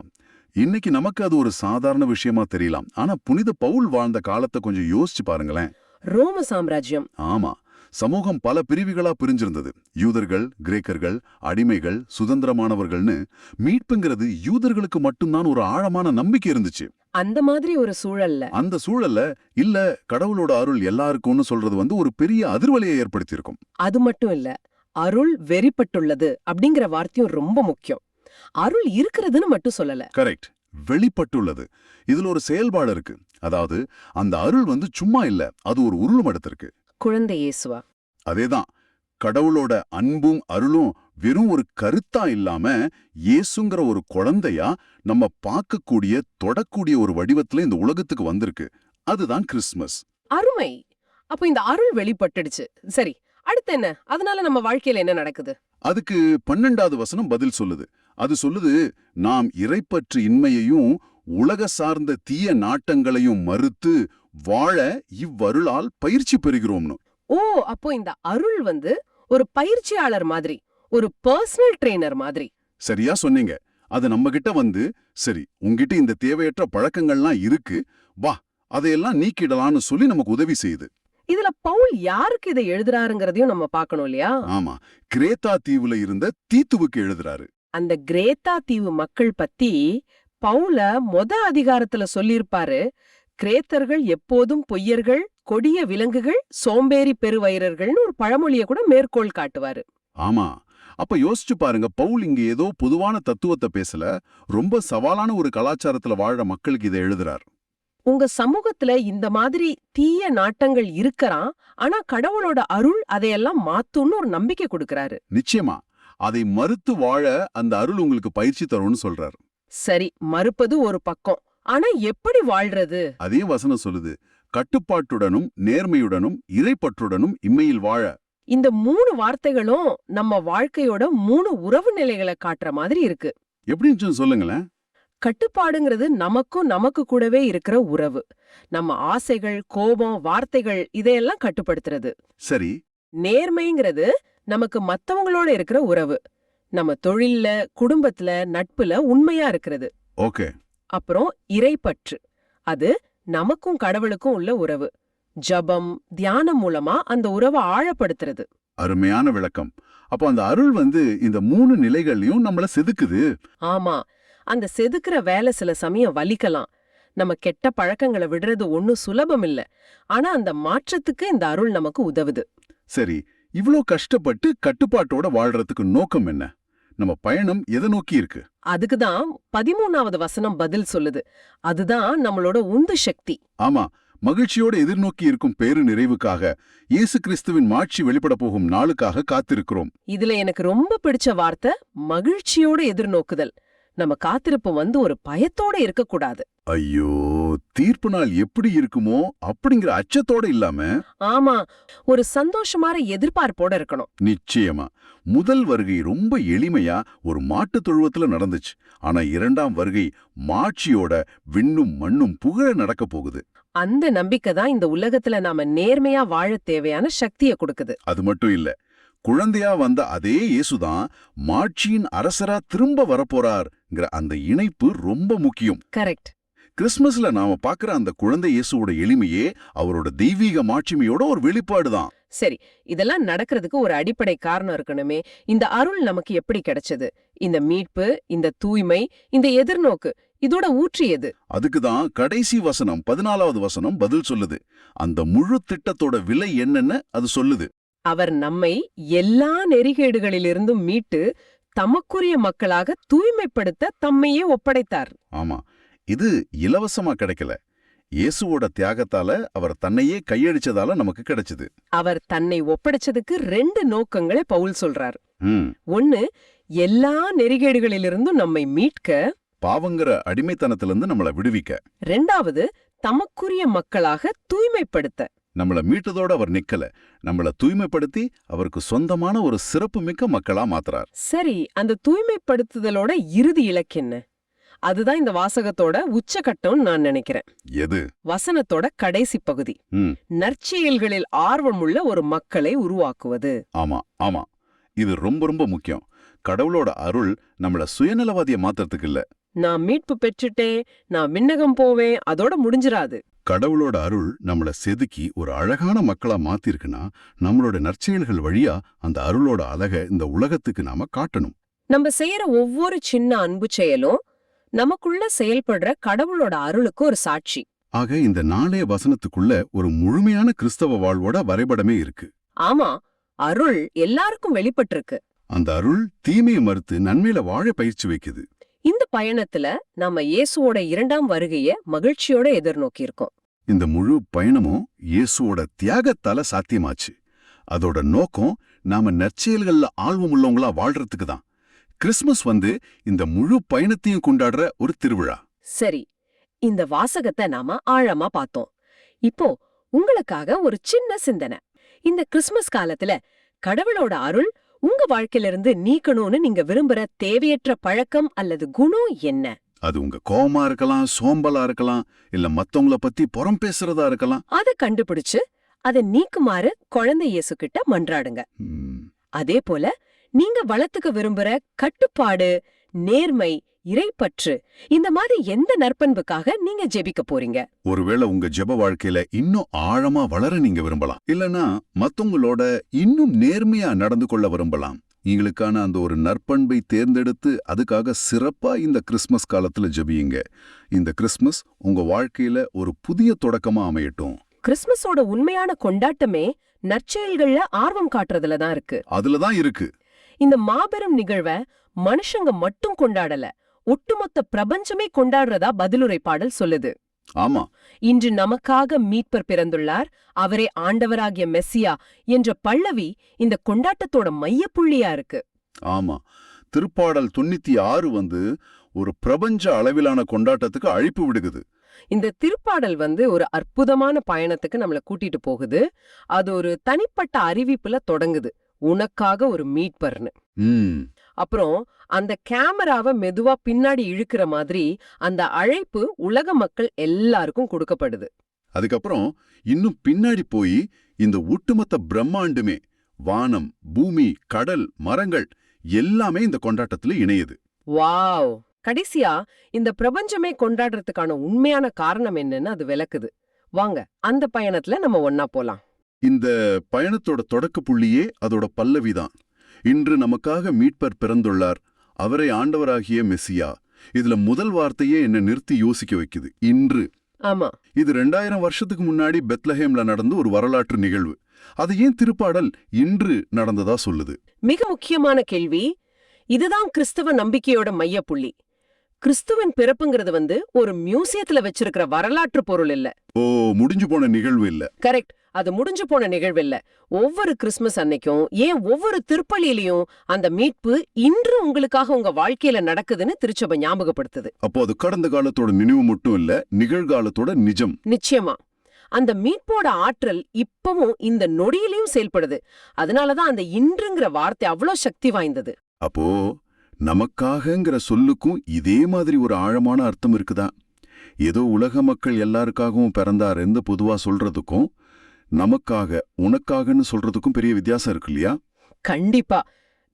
இன்னைக்கு நமக்கு அது ஒரு சாதாரண விஷயமா தெரியலாம். ஆனா புனித பவுல் வாழ்ந்த காலத்தை கொஞ்சம் யோசிச்சு பாருங்களேன். ரோம சாம்ராஜ்யம். ஆமா, சமூகம் பல பிரிவுகளா பிரிஞ்சிருந்தது. யூதர்கள், கிரேக்கர்கள், அடிமைகள், சுதந்திரமானவர்கள்னு. மீட்புங்கிறது யூதர்களுக்கு மட்டும்தான் ஒரு ஆழமான நம்பிக்கை இருந்துச்சு. அந்த மாதிரி ஒரு சூழல்ல இல்ல கடவுளோட அருள் எல்லாருக்கும்னு சொல்றது ஒரு பெரிய அதிர்வலையை ஏற்படுத்தியிருக்கும். அது மட்டும் இல்ல, அருள் வெறிப்பட்டுள்ளது அப்படிங்கிற வார்த்தையும் ரொம்ப முக்கியம். அருள் இருக்கிறதுன்னு மட்டும் சொல்லல. கரெக்ட், வெளிப்பட்டுள்ளது. இதுல ஒரு செயல்பாடு இருக்கு. அதாவது அந்த அருள் சும்மா இல்ல, அது ஒரு உருளும் எடுத்திருக்கு. குழந்தை இயேசுவா? அதேதான். கடவுளோட அன்பும் அருளும் வெறும் ஒரு கருத்தா இல்லாம இயேசுங்கிற ஒரு குழந்தையா நம்ம பார்க்கக்கூடிய தொடக்கூடிய ஒரு வடிவத்துல இந்த உலகத்துக்கு வந்திருக்கு. அதுதான் கிறிஸ்துமஸ். அருமை. அப்ப இந்த அருள் வெளிப்பட்டுடுச்சு. சரி, அடுத்து என்ன? அதனால நம்ம வாழ்க்கையில என்ன நடக்குது? அதுக்கு 12வது வசனம் பதில் சொல்லுது. அது சொல்லுது, நாம் இறைப்பற்று இன்மையையும் உலக சார்ந்த தீய நாட்டங்களையும் மறுத்து வாழ இவ்வருளால் பயிற்சி பெறுகிறோம்னு. ஓ, அப்போ இந்த அருள் ஒரு பயிற்சியாளர் மாதிரி, ஒரு பர்சனல் ட்ரெய்னர் மாதிரி. சரியா சொன்னீங்க. அது நம்ம கிட்ட சரி, உங்ககிட்ட இந்த தேவையற்ற பழக்கங்கள்லாம் இருக்கு, வா அதையெல்லாம் நீக்கிடலான்னு சொல்லி நமக்கு உதவி செய்யுது. இதுல பவுல் யாருக்கு இதை எழுதுறாருங்கிறதையும் நம்ம பார்க்கணும் இல்லையா? ஆமா, கிரேத்தா தீவுல இருந்த தீத்துவுக்கு எழுதுறாரு. அந்த கிரேத்தா தீவு மக்கள் பத்தி பவுல அதிகாரத்துல சொல்லியிருப்பாரு. கிரேத்தர்கள் எப்போதும் பொய்யர்கள், கொடிய விலங்குகள், சோம்பேறி பெருவயிரர்கள்னு ஒரு பழமொழிய கூட மேற்கோள் காட்டுவாரு. ஆமா, அப்ப யோசிச்சு பாருங்க, பவுல் இங்க ஏதோ பொதுவான தத்துவத்தை பேசல, ரொம்ப சவாலான ஒரு கலாச்சாரத்துல வாழற மக்களுக்கு இதை எழுதுறார். உங்க சமூகத்துல இந்த மாதிரி தீய நாட்டங்கள் இருக்கறான், ஆனா கடவுளோட அருள் அதையெல்லாம் மாத்தும்னு ஒரு நம்பிக்கை கொடுக்கறாரு. நிச்சயமா, அதை மறுத்து வாழ அந்த அருள் உங்களுக்கு பயிற்சி தரும்னு சொல்றாரு. சரி, மறுப்பது ஒரு பக்கம், ஆனா எப்படி வாழ்றது? அதே வசனம் சொல்லுது, கட்டுப்பாட்டுடனும் நேர்மையுடனும் இறைப்பற்றுடனும் இம்மையில் வாழ. இந்த 3 வார்த்தைகளும் நம்ம வாழ்க்கையோட 3 உறவு நிலைகளை காட்டுற மாதிரி இருக்கு. எப்படின்னு சொல்லுங்களேன். கட்டுப்பாடுங்கிறது நமக்கு கூடவே இருக்கிற உறவு. நம்ம ஆசைகள், கோபம், வார்த்தைகள் இதையெல்லாம் கட்டுப்படுத்துறது. சரி. நேர்மைங்கிறது நமக்கு மத்தவங்களோட இருக்கிற உறவு. நம்ம தொழில்ல, குடும்பத்துல, நட்புல உண்மையா இருக்கிறது. ஓகே. அப்புறம் இறைப்பற்று, அது நமக்கும் கடவுளுக்கும் உள்ள உறவு. ஜபம், தியானம் மூலமா அந்த உறவை ஆழப்படுத்துறது. அருமையான விளக்கம். அப்போ அந்த அருள் இந்த 3 நிலைகள்லயும் நம்மள செதுக்குது. ஆமா, அந்த செதுக்குற வேலை சில சமயம் வலிக்கலாம். நம்ம கெட்ட பழக்கங்களை விடுறது ஒன்னும் சுலபம் இல்ல. ஆனா அந்த மாற்றத்துக்கு இந்த அருள் நமக்கு உதவுது. சரி, இவ்ளோ கஷ்டப்பட்டு கட்டுப்பாட்டோட வாழ்றதுக்கு நோக்கம் என்ன? நம்ம பயணம் எதை நோக்கி இருக்கு? அதுக்குதான் 13வது வசனம் பதில் சொல்லுது. அதுதான் நம்மளோட உந்து சக்தி. ஆமா, மகிழ்ச்சியோட எதிர்நோக்கி இருக்கும் பேரு நிறைவுக்காக, இயேசு கிறிஸ்துவின் மாட்சி வெளிப்பட போகும் நாளுக்காக காத்திருக்கிறோம். இதுல எனக்கு ரொம்ப பிடிச்ச வார்த்தை மகிழ்ச்சியோட எதிர்நோக்குதல். நம்ம காத்திருப்பு வந்து ஒரு பயத்தோட இருக்கக்கூடாது. ஐயோ, தீர்ப்பு நாள் எப்படி இருக்குமோ அப்படிங்கிற அச்சத்தோட இல்லாம, ஆமா, ஒரு சந்தோஷமான எதிர்பார்ப்போட இருக்கணும். நிச்சயமா. முதல் வருகை ரொம்ப எளிமையா ஒரு மாட்டுத் தொழுவத்துல நடந்துச்சு. ஆனா இரண்டாம் வருகை மாட்சியோட விண்ணும் மண்ணும் புகழ நடக்க போகுது. அந்த நம்பிக்கை தான் இந்த உலகத்துல நாம நேர்மையா வாழத் தேவையான சக்தியை கொடுக்குது. அது மட்டும் இல்ல, குழந்தையா வந்த அதே இயேசுதான் மாட்சியின் அரசரா திரும்ப வரப்போறார்ங்கிற அந்த இணைப்பு ரொம்ப முக்கியம். கரெக்ட். கிறிஸ்மஸ்ல நாம பாக்குற அந்த குழந்தை இயேசுவோட எளிமையே அவரோட தெய்வீக மாட்சிமையோட ஒரு வெளிப்பாடுதான். சரி, இதெல்லாம் நடக்கிறதுக்கு ஒரு அடிப்படை காரணம் இருக்கணுமே. இந்த அருள் நமக்கு எப்படி கிடைச்சது? இந்த மீட்பு, இந்த தூய்மை, இந்த எதிர்நோக்கு, இதோட ஊற்றியது. அதுக்குதான் கடைசி வசனம் 14வது வசனம் பதில் சொல்லுது. அந்த முழு திட்டத்தோட விலை என்னன்னு அது சொல்லுது. அவர் நம்மை எல்லா நெறிகேடுகளிலிருந்தும் மீட்டு தமக்குரிய மக்களாக தூய்மைப்படுத்த தம்மையே ஒப்படைத்தார். ஆமா, இது இலவசமா கிடைக்கல. இயேசுவோட தியாகத்தால, அவர் தன்னையே கையடிச்சதால நமக்கு கிடைச்சது. அவர் தன்னை ஒப்படைச்சதுக்கு 2 நோக்கங்களை பவுல் சொல்றார். ம். ஒன்னு, எல்லா நெறிகேடுகளிலிருந்தும் நம்மை மீட்க, பாவங்கிற அடிமைத்தனத்திலிருந்து நம்மள விடுவிக்க. 2வது, தமக்குரிய மக்களாக தூய்மைப்படுத்த. நம்மள மீட்டதோட அவர் நிக்கல, நம்மள தூய்மைப்படுத்தி அவருக்கு சொந்தமான ஒரு சிறப்புமிக்க மக்களா மாத்துறார். சரி, அந்த தூய்மைப்படுத்துதலோட இறுதி இலக்கு என்ன? அதுதான் இந்த வாசகத்தோட உச்சகட்டம்னு நான் நினைக்கிறேன். எது? வசனத்தோட கடைசி பகுதி. நற்செயல்களில் ஆர்வமுள்ள ஒரு மக்களை உருவாக்குவது. ஆமா ஆமா, இது ரொம்ப ரொம்ப முக்கியம். கடவுளோட அருள் நம்மள சுயநலவாதிய மாத்துறதுக்கு இல்ல. நான் மீட்பு பெற்றுட்டேன், நான் விண்ணகம் போவேன், அதோட முடிஞ்சிராது. கடவுளோட அருள் நம்மள செதுக்கி ஒரு அழகான மக்களா மாத்திருக்குன்னா, நம்மளோட நற்செயல்கள் வழியா அந்த அருளோட அழக இந்த உலகத்துக்கு நாம காட்டணும். நம்ம செய்யற ஒவ்வொரு சின்ன அன்பு செயலும் நமக்குள்ள செயல்படுற கடவுளோட அருளுக்கு ஒரு சாட்சி. ஆக இந்த நாளைய வசனத்துக்குள்ள ஒரு முழுமையான கிறிஸ்தவ வாழ்வோட வரைபடமே இருக்கு. ஆமா, அருள் எல்லாருக்கும் வெளிப்பட்டிருக்கு. அந்த அருள் தீமையை மறுத்து நன்மையில வாழ பயிற்சி வைக்குது. இந்த பயணத்துல நாம இயேசுவோட 2ஆம் வருகைய மகிழ்ச்சியோட எதிர்நோக்கி இருக்கோம். இந்த முழு பயணமும் இயேசுவோட தியாகத்தால சாத்தியமாச்சு. அதோட நோக்கம் நாம நற்செயல்கள்ல ஆர்வமுள்ளவங்களா வாழ்றதுக்கு தான். கிறிஸ்மஸ் வந்து இந்த முழு பயணத்தையும் கொண்டாடுற ஒரு திருவிழா. சரி, இந்த வாசகத்தை நாம ஆழமா பார்த்தோம். இப்போ உங்களுக்காக ஒரு சின்ன சிந்தனை. இந்த கிறிஸ்மஸ் காலத்துல கடவுளோட அருள் உங்க வாழ்க்கையிலிருந்து நீக்கணும்னு நீங்க விரும்புற தேவையற்ற பழக்கம் அல்லது குணம் என்ன? அது உங்க கோவமா இருக்கலாம், சோம்பலா இருக்கலாம், இல்ல மத்தவங்கள பத்தி புறம் பேசுறதா இருக்கலாம். அதை கண்டுபிடிச்சு அதை நீக்குமாறு குழந்தை இயேசு கிட்ட மன்றாடுங்க. அதே போல நீங்க வளர்த்துக்க விரும்புற கட்டுப்பாடு, நேர்மை, இறைப்பற்று, இந்த மாதிரி எந்த நற்பண்புக்காக நீங்க ஜெபிக்க போறீங்க? ஒருவேளை உங்க ஜெப வாழ்க்கையில இன்னும் ஆழமா வளர நீங்க விரும்பலாம். இல்லனா மத்தவங்களோட இன்னும் நேர்மையா நடந்து கொள்ள விரும்பலாம். உங்களுக்கான அந்த ஒரு நற்பண்பை தேர்ந்தெடுத்து அதுக்காக சிறப்பா இந்த கிறிஸ்மஸ் காலத்துல ஜெபியுங்க. இந்த கிறிஸ்மஸ் உங்க வாழ்க்கையில ஒரு புதிய தொடக்கமா அமையட்டும். கிறிஸ்மஸோட உண்மையான கொண்டாட்டமே நற்செயல்கள்ல ஆர்வம் காட்டுறதுல தான் இருக்கு. அதுலதான் இருக்கு. இந்த மாபெரும் நிகழ்வை மனுஷங்க மட்டும் கொண்டாடல, ஒட்டுமொத்த பிரபஞ்சமே கொண்டாடுறதா பதிலுரை பாடல் சொல்லுது. ஆமா, இன்று நமக்காக மீட்பர் பிறந்துள்ளார், அவரே ஆண்டவராகிய மெஸ்ஸியா என்ற பல்லவி இந்த கொண்டாட்டத்தோட மையப்புள்ளியா இருக்கு. ஆமா, திருப்பாடல் 96 வந்து ஒரு பிரபஞ்ச அளவிலான கொண்டாட்டத்துக்கு அழைப்பு விடுகுது. இந்த திருப்பாடல் வந்து ஒரு அற்புதமான பயணத்துக்கு நம்மள கூட்டிட்டு போகுது. அது ஒரு தனிப்பட்ட அறிவிப்புல தொடங்குது, உனக்காக ஒரு மீட்பர்னு. அப்புறம் அந்த கேமராவை மெதுவா பின்னாடி இழுக்கிற மாதிரி அந்த அழைப்பு உலக மக்கள் எல்லாருக்கும் கொடுக்கப்படுது. அதுக்கப்புறம் இன்னும் பின்னாடி போய் இந்த ஒட்டுமொத்த பிரம்மாண்டுமே, வானம், பூமி, கடல், மரங்கள் எல்லாமே இந்த கொண்டாட்டத்துல இணையுது. வாவ்! கடைசியா இந்த பிரபஞ்சமே கொண்டாடுறதுக்கான உண்மையான காரணம் என்னன்னு அது விளக்குது. வாங்க அந்த பயணத்துல நம்ம ஒன்னா போலாம். இந்த பயணத்தோட தொடக்க புள்ளியே அதோட பல்லவிதான். இன்று நமக்காக மீட்பர் பிறந்துள்ளார், அவரை ஆண்டவராகிய மெஸ்ஸியா. இதுல முதல் வார்த்தையே என்ன நிறுத்தி யோசிக்க வைக்குது, இன்று. ஆமா. இது 2000 வருஷத்துக்கு முன்னாடி பெத்லஹேம்ல நடந்த ஒரு வரலாற்று நிகழ்வு. அது ஏன் திருப்பாடல் இன்று நடந்ததா சொல்லுது? மிக முக்கியமான கேள்வி. இதுதான் கிறிஸ்தவ நம்பிக்கையோட மையப்புள்ளி. கிறிஸ்துவின் பிறப்புங்கிறது ஒரு மியூசியத்துல வச்சிருக்கிற வரலாற்று பொருள் இல்ல. ஓ, முடிஞ்சு போன நிகழ்வு இல்ல. கரெக்ட். அது முடிஞ்சு போன நிகழ்வு இல்ல. ஒவ்வொரு கிறிஸ்துமஸ் அன்னைக்கும், ஏன் ஒவ்வொரு திருப்பலியிலையும் அந்த மீட்பு இன்று உங்களுக்காக உங்க வாழ்க்கையில நடக்குதுன்னு திருச்சபை ஞாபகப்படுத்துது. அப்போ அது கடந்த காலத்தோட நினைவு மட்டும் இல்ல, நிகழ்காலத்தோட நிஜம். நிச்சயமா. அந்த மீட்போட ஆற்றல் இப்பவும் இந்த நொடியிலையும் செயல்படுது. அதனாலதான் அந்த இன்றுங்கிற வார்த்தை அவ்வளோ சக்தி வாய்ந்தது. அப்போ நமக்காகங்கிற சொல்லுக்கும் இதே மாதிரி ஒரு ஆழமான அர்த்தம் இருக்குதா? ஏதோ உலக மக்கள் எல்லாருக்காகவும் பிறந்தாருன்னு பொதுவா சொல்றதுக்கும் நமக்காக உனக்காகன்னு சொல்றதுக்கும் பெரிய வித்தியாசம் இருக்கு இல்லையா? கண்டிப்பா.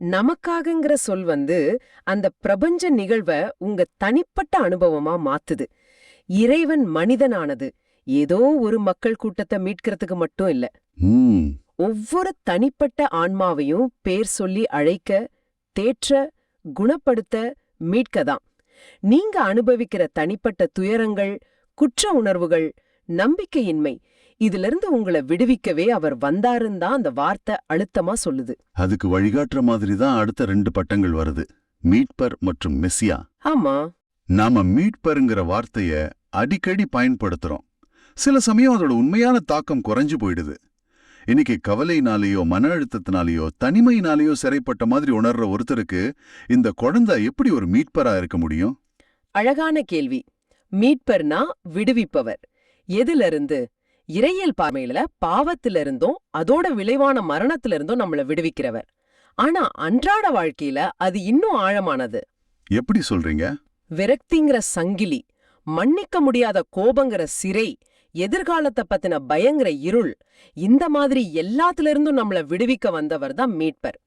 நமக்காகங்கிற சொல் அந்த பிரபஞ்ச நிகழ்வை உங்க தனிப்பட்ட அனுபவமா மாத்துது. இறைவன் மனிதனானது ஏதோ ஒரு மக்கள் கூட்டத்தை மீட்கிறதுக்கு மட்டும் இல்ல. ஒவ்வொரு தனிப்பட்ட ஆன்மாவையும் பேர் சொல்லி அழைக்க, தேற்ற, குணப்படுத்த, மீட்கதான். நீங்க அனுபவிக்கிற தனிப்பட்ட துயரங்கள், குற்ற உணர்வுகள், நம்பிக்கையின்மை, இதிலிருந்து உங்களை விடுவிக்கவே அவர் வந்தாருந்தான் அந்த வார்த்தை அழுத்தமா சொல்லுது. அதுக்கு வழிகாட்டுற மாதிரி தான் அடுத்த 2 பட்டங்கள் வருது, மீட்பர் மற்றும் மெஸ்ஸியா. ஆமா. நாம மீட்பருங்கிற வார்த்தைய அடிக்கடி பயன்படுத்துறோம். சில சமயம் அதோட உண்மையான தாக்கம் குறைஞ்சு போயிடுது. இன்னைக்கு கவலையினாலேயோ மன அழுத்தத்தினாலேயோ தனிமையினாலேயோ சிறைப்பட்ட மாதிரி உணர்ற ஒருத்தருக்கு இந்த குழந்தை எப்படி ஒரு மீட்பரா இருக்க முடியும்? அழகான கேள்வி. மீட்பர்னா விடுவிப்பவர். எதிலிருந்து? இறையியல் பார்வையில பாவத்திலிருந்தும் அதோட விளைவான மரணத்திலிருந்தும் நம்மள விடுவிக்கிறவர். ஆனா அன்றாட வாழ்க்கையில அது இன்னும் ஆழமானது. எப்படி சொல்றீங்க? விரக்திங்கிற சங்கிலி, மன்னிக்க முடியாத கோபங்கிற சிறை, எதிர்காலத்தை பத்தின பயங்கர இருள், இந்த மாதிரி எல்லாத்திலிருந்தும் நம்மள விடுவிக்க வந்தவர் தான் மீட்பர்.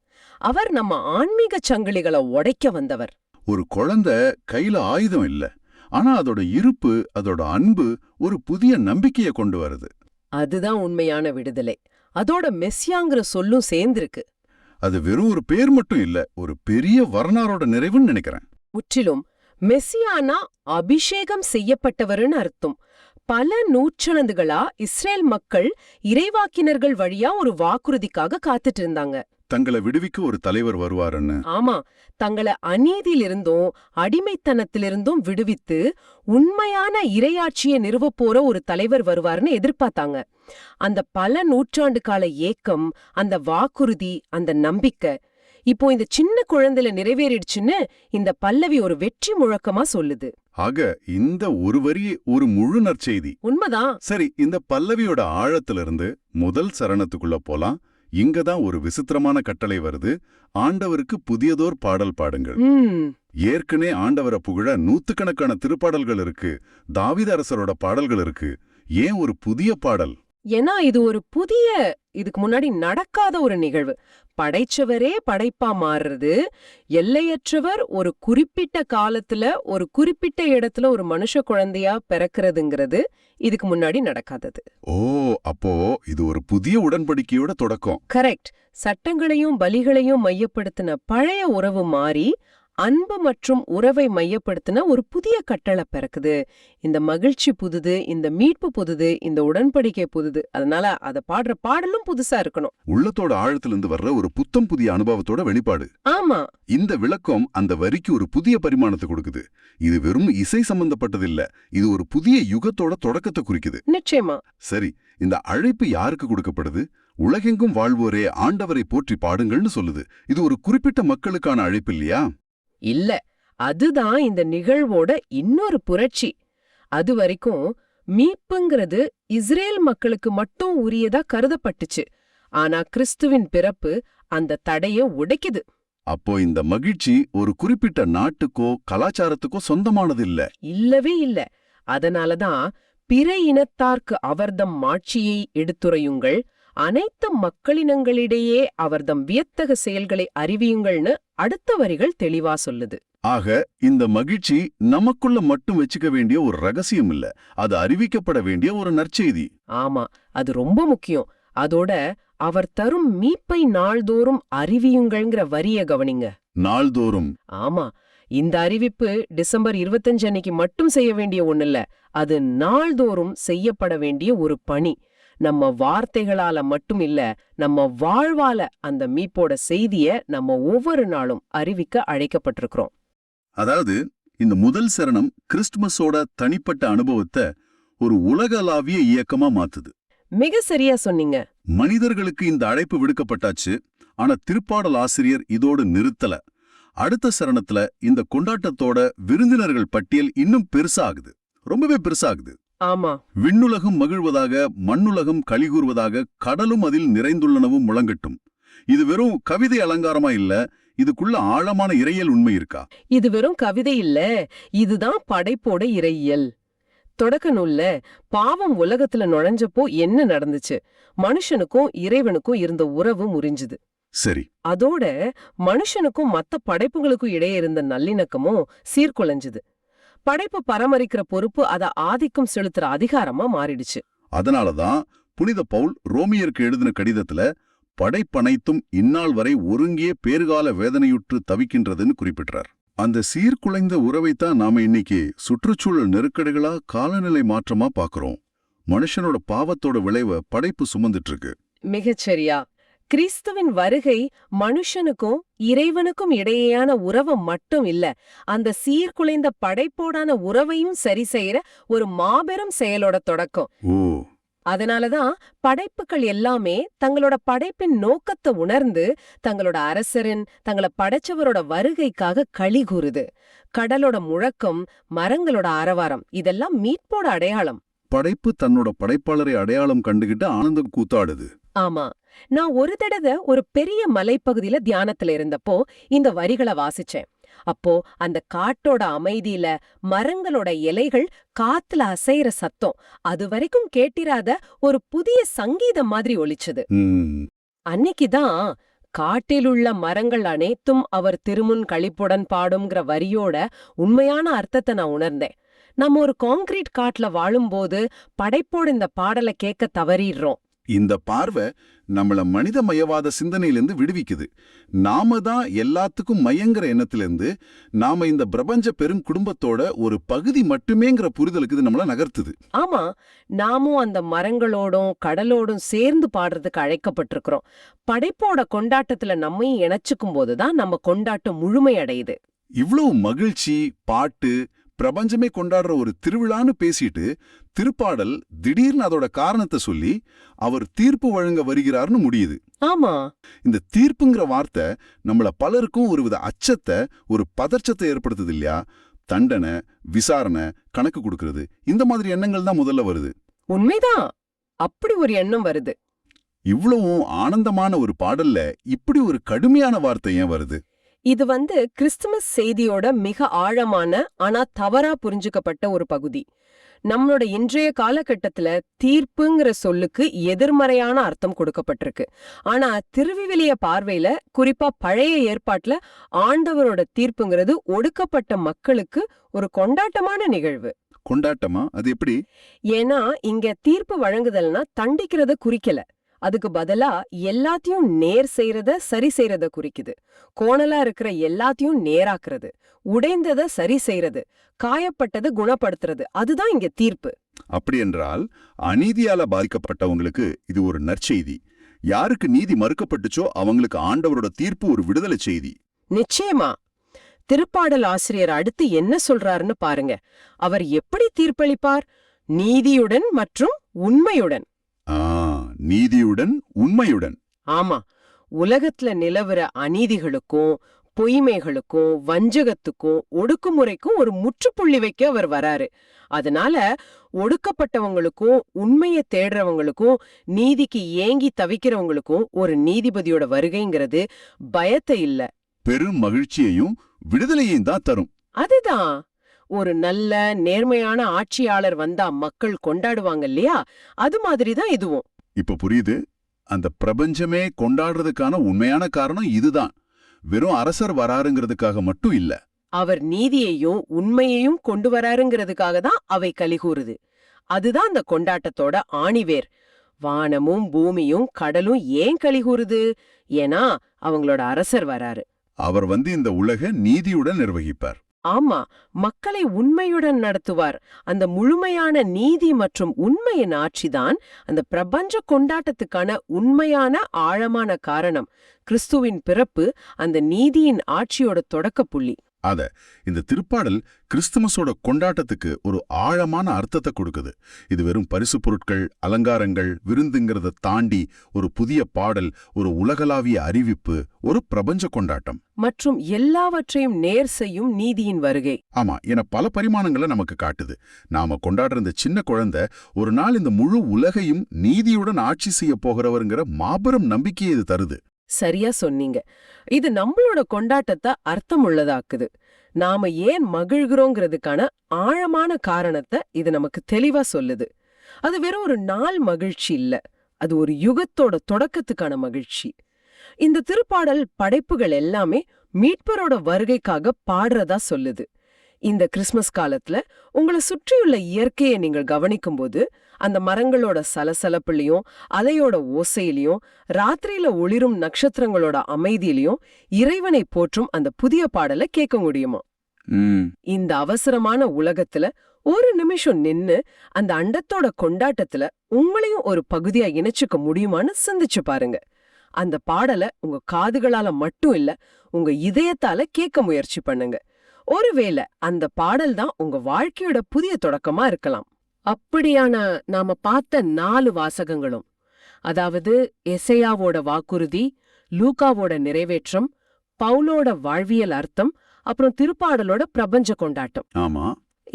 அவர் நம்ம ஆன்மீக சங்கிலிகளை உடைக்க வந்தவர். ஒரு குழந்தை கையில ஆயுதம் இல்ல, ஆனா அதோட இருப்பு, அதோட அன்பு ஒரு புதிய நம்பிக்கையை கொண்டு வருது. அதுதான் உண்மையான விடுதலை. அதோட மெஸ்ஸியாங்கிற சொல்லும் சேர்ந்திருக்கு. அது வெறும் ஒரு பேர் மட்டும் இல்ல, ஒரு பெரிய வரலாறோட நிறைவுன்னு நினைக்கிறேன். முற்றிலும். மெஸ்ஸியானா அபிஷேகம் செய்யப்பட்டவர்னு அர்த்தம். பல நூற்றாண்டுகளா இஸ்ரேல் மக்கள் இறைவாக்கினர்கள் வழியா ஒரு வாக்குறுதிக்காக காத்துட்டு இருந்தாங்க. தங்களை விடுவிக்க ஒரு தலைவர் வருவாருன்னு. ஆமா. தங்களை அநீதியிலிருந்தும் அடிமைத்தனத்திலிருந்தும் விடுவித்து உண்மையான இறையாட்சியை நிறுவப் போற ஒரு தலைவர் வருவார்னு எதிர்பார்த்தாங்க. அந்த பல நூற்றாண்டு கால ஏக்கம், அந்த வாக்குறுதி, அந்த நம்பிக்கை இப்போ இந்த சின்ன குழந்தையில நிறைவேறிடுச்சுன்னு இந்த பல்லவி ஒரு வெற்றி முழக்கமா சொல்லுது. ஆக இந்த ஒரு வரி ஒரு முழு நற்செய்தி. உண்மைதான். சரி, இந்த பல்லவியோட ஆழத்திலிருந்து முதல் சரணத்துக்குள்ள போலாம். இங்கதான் ஒரு விசித்திரமான கட்டளை வருது. ஆண்டவருக்கு புதியதோர் பாடல் பாடுங்கள். ஏற்கனவே ஆண்டவரை புகழ நூத்துக்கணக்கான திருப்பாடல்கள் இருக்கு, தாவீது அரசரோட பாடல்கள் இருக்கு. ஏன் ஒரு புதிய பாடல்? ஏன்னா இது ஒரு புதிய, இதுக்கு முன்னாடி நடக்காத ஒரு நிகழ்வு. படைச்சவரே படைப்பா மாறுறது, எல்லையற்றவர் ஒரு குறிப்பிட்ட காலத்துல ஒரு குறிப்பிட்ட இடத்துல ஒரு மனுஷ குழந்தையா பிறக்கிறதுங்கிறது இதுக்கு முன்னாடி நடக்காதது. ஓ, அப்போ இது ஒரு புதிய உடன்படிக்கையோட தொடக்கம். கரெக்ட். சட்டங்களையும் பலிகளையும் மையப்படுத்தின பழைய உறவு மாறி அன்பு மற்றும் உறவை மையப்படுத்தின ஒரு புதிய கட்டளை பிறக்குது. இந்த மகிழ்ச்சி புதுது, இந்த மீட்பு புதுது, இந்த உடன்படிக்கை புதுது. அதனால அத பாடுற பாடலும் புதுசா இருக்கணும். உள்ளத்தோட ஆழத்திலிருந்து வர்ற ஒரு புத்தம் புதிய அனுபவத்தோட வெளிப்பாடு. ஆமா. இந்த விளக்கம் அந்த வரிக்கு ஒரு புதிய பரிமாணத்தை கொடுக்குது. இது வெறும் இசை சம்பந்தப்பட்டது இல்ல, இது ஒரு புதிய யுகத்தோட தொடக்கத்தை குறிக்குது. நிச்சயமா. சரி, இந்த அழைப்பு யாருக்கு கொடுக்கப்படுது? உலகெங்கும் வாழ்வோரே ஆண்டவரை போற்றி பாடுங்கள்னு சொல்லுது. இது ஒரு குறிப்பிட்ட மக்களுக்கான அழைப்பு இல்லையா? இல்ல, அதுதான் இந்த நிகழ்வோட இன்னொரு புரட்சி. அது வரைக்கும் மீட்புங்கிறது இஸ்ரேல் மக்களுக்கு மட்டும் உரியதா கருதப்பட்டுச்சு. ஆனா கிறிஸ்துவின் பிறப்பு அந்த தடைய உடைக்குது. அப்போ இந்த மகிழ்ச்சி ஒரு குறிப்பிட்ட நாட்டுக்கோ கலாச்சாரத்துக்கோ சொந்தமானது இல்ல. இல்லவே இல்ல. அதனாலதான் பிற இனத்தார்க்கு அவர்தம் மாட்சியை எடுத்துரையுங்கள், அனைத்து மக்களினங்களிடையே அவர்தம் வியத்தக செயல்களை அறிவியுங்கள்னு அடுத்த வரிகள் தெளிவா சொல்லுது. ஆக இந்த மகிழ்ச்சி நமக்குள்ள மட்டும் வச்சுக்க வேண்டிய ஒரு ரகசியம் இல்ல, அது அறிவிக்கப்பட வேண்டிய ஒரு நற்செய்தி. ஆமா, அது ரொம்ப முக்கியம். அதோட அவர் தரும் மீட்பை நாள்தோறும் அறிவியுங்கள்ங்கிற வரிய கவனிங்க. நாள்தோறும். ஆமா, இந்த அறிவிப்பு டிசம்பர் 25 அன்னைக்கு மட்டும் செய்ய வேண்டிய ஒண்ணில்ல, அது நாள்தோறும் செய்யப்பட வேண்டிய ஒரு பணி. நம்ம வார்த்தைகளால மட்டும் இல்ல, நம்ம வாழ்வால அந்த மீட்போட செய்திய நம்ம ஒவ்வொரு நாளும் அறிவிக்க அழைக்கப்பட்டிருக்கிறோம். அதாவது இந்த முதல் சரணம் கிறிஸ்துமஸோட தனிப்பட்ட அனுபவத்தை ஒரு உலகளாவிய இயக்கமா மாத்துது. மிக சரியா சொன்னீங்க. மனிதர்களுக்கு இந்த அழைப்பு விடுக்கப்பட்டாச்சு. ஆனா திருப்பாடல் ஆசிரியர் இதோடு நிறுத்தல. அடுத்த சரணத்துல இந்த கொண்டாட்டத்தோட விருந்தினர்கள் பட்டியல் இன்னும் பெருசாகுது, ரொம்பவே பெருசாகுது. ஆமா, விண்ணுலகம் மகிழ்வதாக, மண்ணுலகம் களிகூறுவதாக, கடலும் அதில் நிறைந்துள்ளனவும் முழங்கட்டும். இது வெறும் கவிதை அலங்காரமா இல்ல, இதுக்குள்ள ஆழமான இறையியல் உண்மை இருக்கா? இது வெறும் கவிதை இல்ல, இதுதான் படைப்போட இறையியல். தொடக்க நூல்ல பாவம் உலகத்துல நுழைஞ்சப்போ என்ன நடந்துச்சு, மனுஷனுக்கும் இறைவனுக்கும் இருந்த உறவு முறிஞ்சுது. சரி. அதோட மனுஷனுக்கும் மத்த படைப்புகளுக்கும் இடையே இருந்த நல்லிணக்கமும் சீர்குலைஞ்சுது. படைப்பு பராமரிக்கிற பொறுப்பு அத ஆதிக்கம் செலுத்துற அதிகாரமா மாறிடுச்சு. அதனாலதான் புனித பவுல் ரோமியருக்கு எழுதின கடிதத்துல படைப்பனைத்தும் இந்நாள் வரை ஒருங்கே பேறுகால வேதனையுற்று தவிக்கின்றதுன்னு குறிப்பிட்டார். அந்த சீர்குலைந்த உறவைத்தான் நாம இன்னைக்கு சுற்றுச்சூழல் நெருக்கடிகளா, காலநிலை மாற்றமா பாக்குறோம். மனுஷனோட பாவத்தோட விளைவை படைப்பு சுமந்துட்டு இருக்கு. மிகச்சரியா. கிறிஸ்துவின் வருகை மனுஷனுக்கும் இறைவனுக்கும் இடையேயான உறவை மட்டும் இல்ல, அந்த சீர்குலைந்த படைப்போடான உறவையும் சரி செய்யற ஒரு மாபெரும் செயலோட தொடக்கம். ஓ, அதனாலதான் படைப்புகள் எல்லாமே தங்களோட படைப்பின் நோக்கத்தை உணர்ந்து தங்களோட அரசரின், தங்களை படைச்சவரோட வருகைக்காக களி கூறுது. கடலோட முழக்கம், மரங்களோட ஆரவாரம், இதெல்லாம் மீட்போட அடையாளம். படைப்பு தன்னோட படைப்பாளரை அடையாளம் கண்டுகிட்டு ஆனந்தம் கூத்தாடுது. ஆமா, நான் ஒரு தடவை ஒரு பெரிய மலைப்பகுதியில தியானத்துல இருந்தப்போ இந்த வரிகளை வாசிச்சேன். அப்போ அந்த காட்டோட அமைதியில மரங்களோட இலைகள் காத்துல அசைற சத்தம் அது வரைக்கும் கேட்டிராத ஒரு புதிய சங்கீதம் மாதிரி ஒலிச்சது. அன்னைக்குதான் காட்டிலுள்ள மரங்கள் அனைத்தும் அவர் திருமுன் களிப்புடன் பாடும்ங்கிற வரியோட உண்மையான அர்த்தத்தை நான் உணர்ந்தேன். நம்ம ஒரு கான்கிரீட் காட்டுல வாழும்போது படைப்போட இந்த பாடலை கேட்க தவறிடுறோம். இந்த பார்வை நம்மள மனித மயவாத சிந்தனையிலிருந்து விடுவிக்குது. நாம தான் எல்லாத்துக்கும் மயங்கிற எண்ணத்திலிருந்து நாம இந்த பிரபஞ்ச பெரும் குடும்பத்தோட ஒரு பகுதி மட்டுமேங்கிற புரிதலுக்கு இது நம்மள நகர்த்துது. ஆமா, நாமும் அந்த மரங்களோடும் கடலோடும் சேர்ந்து பாடுறதுக்கு அழைக்கப்பட்டிருக்கிறோம். படைப்போட கொண்டாட்டத்துல நம்மையும் இணைச்சுக்கும் போதுதான் நம்ம கொண்டாட்டம் முழுமையடையுது. இவ்வளவு மகிழ்ச்சி, பாட்டு, பிரபஞ்சமே கொண்டாடுற ஒரு திருவிழான்னு பேசிட்டு திருப்பாடல் திடீர்னு அதோட காரணத்தை சொல்லி அவர் தீர்ப்பு வழங்க வருகிறார்னு முடியுது. ஆமா, இந்த தீர்ப்புங்கிற வார்த்தை நம்மள பலருக்கும் ஒருவித அச்சத்தை, ஒரு பதற்றத்தை ஏற்படுத்துது இல்லையா? தண்டனை, விசாரணை, கணக்கு கொடுக்கறது, இந்த மாதிரி எண்ணங்கள் தான் முதல்ல வருது. உண்மைதான், அப்படி ஒரு எண்ணம் வருது. இவ்வளவும் ஆனந்தமான ஒரு பாடல்ல இப்படி ஒரு கடுமையான வார்த்தை ஏன் வருது? இது கிறிஸ்துமஸ் செய்தியோட மிக ஆழமான ஆனா தவறா புரிஞ்சுக்கப்பட்ட ஒரு பகுதி. நம்மளோட இன்றைய காலகட்டத்துல தீர்ப்புங்கிற சொல்லுக்கு எதிர்மறையான அர்த்தம் கொடுக்கப்பட்டிருக்கு. ஆனா திருவிவிலிய பார்வையில, குறிப்பா பழைய ஏற்பாட்டுல ஆண்டவரோட தீர்ப்புங்கிறது ஒடுக்கப்பட்ட மக்களுக்கு ஒரு கொண்டாட்டமான நிகழ்வு. கொண்டாட்டமா? அது எப்படி? ஏன்னா இங்க தீர்ப்பு வழங்குதல்னா தண்டிக்கிறத குறிக்கல, அதுக்கு பதிலா எல்லாத்தையும் நேர் செய்யறத சரி செய்யறத குறிக்குது. கோணலா இருக்கிற எல்லாத்தையும் நேராக்குறது, உடைந்தத சரி செய்யறது, காயப்பட்டதை குணப்படுத்துறது, அதுதான் இங்க தீர்ப்பு. அப்படி என்றால் அநீதியால பாதிக்கப்பட்டவங்களுக்கு இது ஒரு நற்செய்தி. யாருக்கு நீதி மறுக்கப்பட்டுச்சோ அவங்களுக்கு ஆண்டவரோட தீர்ப்பு ஒரு விடுதலை செய்தி. நிச்சயமா. திருப்பாடல் ஆசிரியர் அடுத்து என்ன சொல்றாருன்னு பாருங்க. அவர் எப்படி தீர்ப்பளிப்பார்? நீதியுடன் மற்றும் உண்மையுடன். நீதியுடன் உண்மையுடன். ஆமா, உலகத்துல நிலவர அநீதிகளுக்கும் பொய்மைகளுக்கும் வஞ்சகத்துக்கும் ஒடுக்குமுறைக்கும் ஒரு முற்றுப்புள்ளி வைக்க அவர் வராரு. அதனால ஒடுக்கப்பட்டவங்களுக்கும் உண்மையை தேடுறவங்களுக்கும் நீதிக்கு ஏங்கி தவிக்கிறவங்களுக்கும் ஒரு நீதிபதியோட வருகைங்கிறது பயத்தை இல்ல, பெரும் மகிழ்ச்சியையும் விடுதலையையும் தான் தரும். அதுதான், ஒரு நல்ல நேர்மையான ஆட்சியாளர் வந்தா மக்கள் கொண்டாடுவாங்க இல்லையா, அது மாதிரிதான் இதுவும். இப்ப புரியுது. அந்த பிரபஞ்சமே கொண்டாடுறதுக்கான உண்மையான காரணம் இதுதான். வெறும் அரசர் வராருங்கிறதுக்காக மட்டும் இல்ல, அவர் நீதியையும் உண்மையையும் கொண்டு வராருங்கிறதுக்காக தான் அவை கலிகூறுது. அதுதான் அந்த கொண்டாட்டத்தோட ஆணிவேர். வானமும் பூமியும் கடலும் ஏன் கலிகூறுது? ஏன்னா அவங்களோட அரசர் வராரு. அவர் இந்த உலக நீதியுடன் நிர்வகிப்பார். ஆமா, மக்களை உண்மையுடன் நடத்துவார். அந்த முழுமையான நீதி மற்றும் உண்மையின் ஆட்சிதான் அந்த பிரபஞ்ச கொண்டாட்டத்துக்கான உண்மையான ஆழமான காரணம். கிறிஸ்துவின் பிறப்பு அந்த நீதியின் ஆட்சியோட தொடக்க புள்ளி. இந்த திருப்பாடல் கிறிஸ்துமஸோட கொண்டாட்டத்துக்கு ஒரு ஆழமான அர்த்தத்தை கொடுக்குது. இது வெறும் பரிசு பொருட்கள், அலங்காரங்கள், விருந்துங்கிறத தாண்டி ஒரு புதிய பாடல், ஒரு உலகளாவிய அறிவிப்பு, ஒரு பிரபஞ்ச கொண்டாட்டம் மற்றும் எல்லாவற்றையும் நேர் செய்யும் நீதியின் வருகை. ஆமா, என பல பரிமாணங்களை நமக்கு காட்டுது. நாம கொண்டாடுற இந்த சின்ன குழந்தை ஒரு நாள் இந்த முழு உலகையும் நீதியுடன் ஆட்சி செய்ய போகிறவருங்கிற மாபெரும் நம்பிக்கையை இது தருது. சரியா சொன்னீங்க. இது நம்மளோட கொண்டாட்டத்தை அர்த்தமுள்ளதாக்குது. நாம ஏன் மகிழ்கிறோங்கிறதுக்கான ஆழமான காரணத்தை இது நமக்கு தெளிவா சொல்லுது. அது வெறும் ஒரு நாள் மகிழ்ச்சி இல்ல, அது ஒரு யுகத்தோட தொடக்கத்துக்கான மகிழ்ச்சி. இந்த திருப்பாடல் படைப்புகள் எல்லாமே மீட்பரோட வருகைக்காக பாடுறதா சொல்லுது. இந்த கிறிஸ்மஸ் காலத்துல உங்களை சுற்றியுள்ள இயற்கையை நீங்கள் கவனிக்கும்போது அந்த மரங்களோட சலசலப்புலையும் அலையோட ஓசையிலையும் ராத்திரியில ஒளிரும் நட்சத்திரங்களோட அமைதியிலையும் இறைவனை போற்றும் அந்த புதிய பாடலை கேட்க முடியுமா? இந்த அவசரமான உலகத்துல ஒரு நிமிஷம் நின்னு அந்த அண்டத்தோட கொண்டாட்டத்துல உங்களையும் ஒரு பகுதியா இணைச்சுக்க முடியுமான்னு சிந்திச்சு பாருங்க. அந்த பாடலை உங்க காதுகளால மட்டும் இல்ல, உங்க இதயத்தால கேட்க முயற்சி பண்ணுங்க. ஒருவேளை அந்த பாடல் தான் உங்க வாழ்க்கையோட புதிய தொடக்கமா இருக்கலாம். அப்படியான நாம பார்த்த 4 வாசகங்களும், அதாவது எசையாவோட வாக்குறுதி, லூக்காவோட நிறைவேற்றம், பவுலோட வாழ்வியல் அர்த்தம், அப்புறம் திருப்பாடலோட பிரபஞ்ச கொண்டாட்டம். ஆமா,